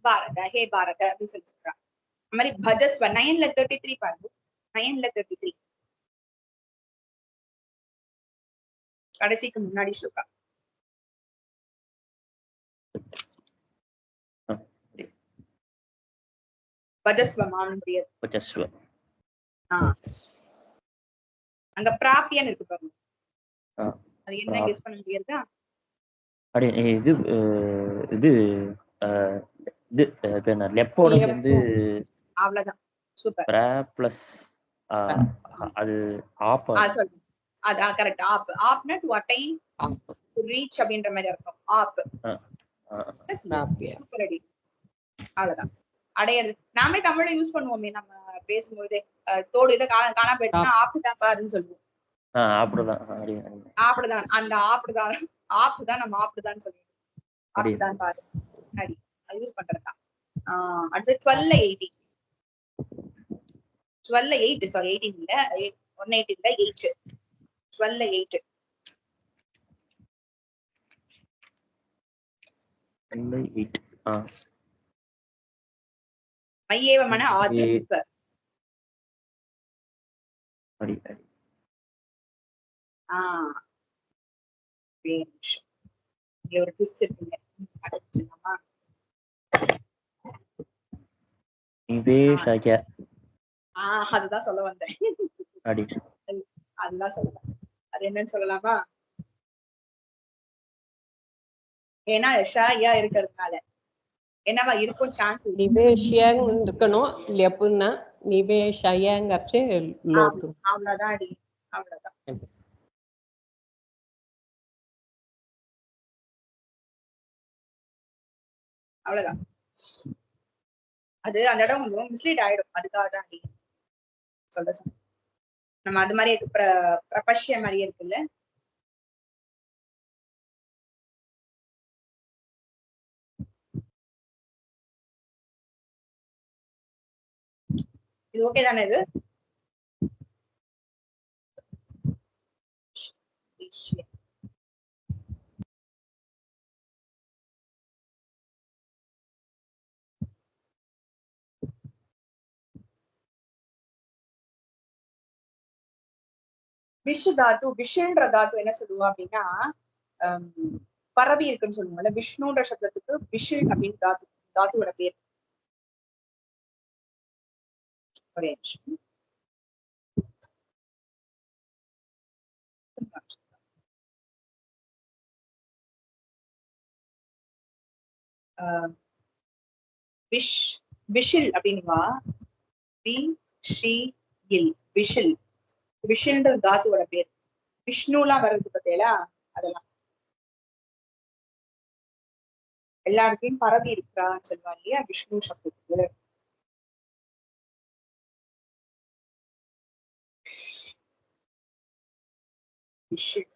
பாரத ஹே பாரத அப்படின்னு சொல்லி சொல்றாங்க. அந்த மாதிரி பஜஸ்வ 9ல 33 பாருங்க. 9ல 33 கடைசிக்கு முன்னாடி ஸ்லோகா. பஜஸ்வ மானுடைய
பஜஸ்வ
அங்க பிராபியன் இருக்கு பாருங்க. அது என்ன கெஸ் பண்ண முடியாதா?
அடி இது இது இது லெப்போட சேர்ந்து
அவ்வளவுதான். சூப்பர்.
பிரா பிளஸ் அது ஆப்.
சொல்லுங்க. அது கரெக்ட். ஆப் ஆப்னா டு அட்டைன் டு ரீச் அப்படின்ற மாதிரி அர்த்தம். ஆப் அவ்வளவுதான். அடையிறது. நாமே தமிழ்ல யூஸ் பண்ணுவோமே, நம்ம பேசும்போதே தோடு இதை காணா போயிட்டா ஆப்பு தான் பாருன்னு சொல்லுவோம். அப்படிதான் அந்த ஆப்புதான் நம்ம ஆப்புதான் சொல்லுவோம். ஆப்புதான் பாரு அடி அது யூஸ் பண்றதா. அடுத்து 12ல 18 12ல 8 சாரி 18 இல்ல 180 இல்ல 8 12ல 8 மையேவ மன ஆத்ம ஒரு ட்விஸ்ட் இருக்குங்க. அதுதான் சொல்ல வந்தேன். அதுதான் சொல்லுவேன். அது என்னன்னு சொல்லலாமா? ஏன்னா ஷாயா இருக்கிறதுனால என்னவா இருக்கும் சான்ஸ்
நிவேஷியாங்க இருக்கணும். எப்படின்னா நிவேஷாயாங்கச்சு லோட்டு.
அவ்வளவுதான் அடி. அவ்வளவுதான். அவ்வளவுதான். அது அந்த இடம் கொஞ்சம் மிஸ்லீட் ஆயிடும். அதுக்காக தான் அடி சொல்ல சொன்ன. நம்ம அது மாதிரி பிரபஷ்ய மாதிரியே இருக்குல்ல. இது ஓகே தானே? இது விஷு தாத்து. விஷுன்ற தாத்து என்ன சொல்லுவோம் அப்படின்னா பரவி இருக்குன்னு சொல்லுவோம்ல. விஷ்ணுன்ற சப்தத்துக்கு விஷு அப்படின்னு தாத்துவோட பேர். ஒரே நிமிஷம். விஷில் அப்படின்னுவா. விஷில் விஷில்ன்ற தாத்துவோட பேர். விஷ்ணுலாம் வர்றது பத்தியலா அதெல்லாம் எல்லா இடத்தையும் பரவி இருக்கிறான்னு சொல்லுவா இல்லையா விஷ்ணு சப்தத்துக்கு. விஷில்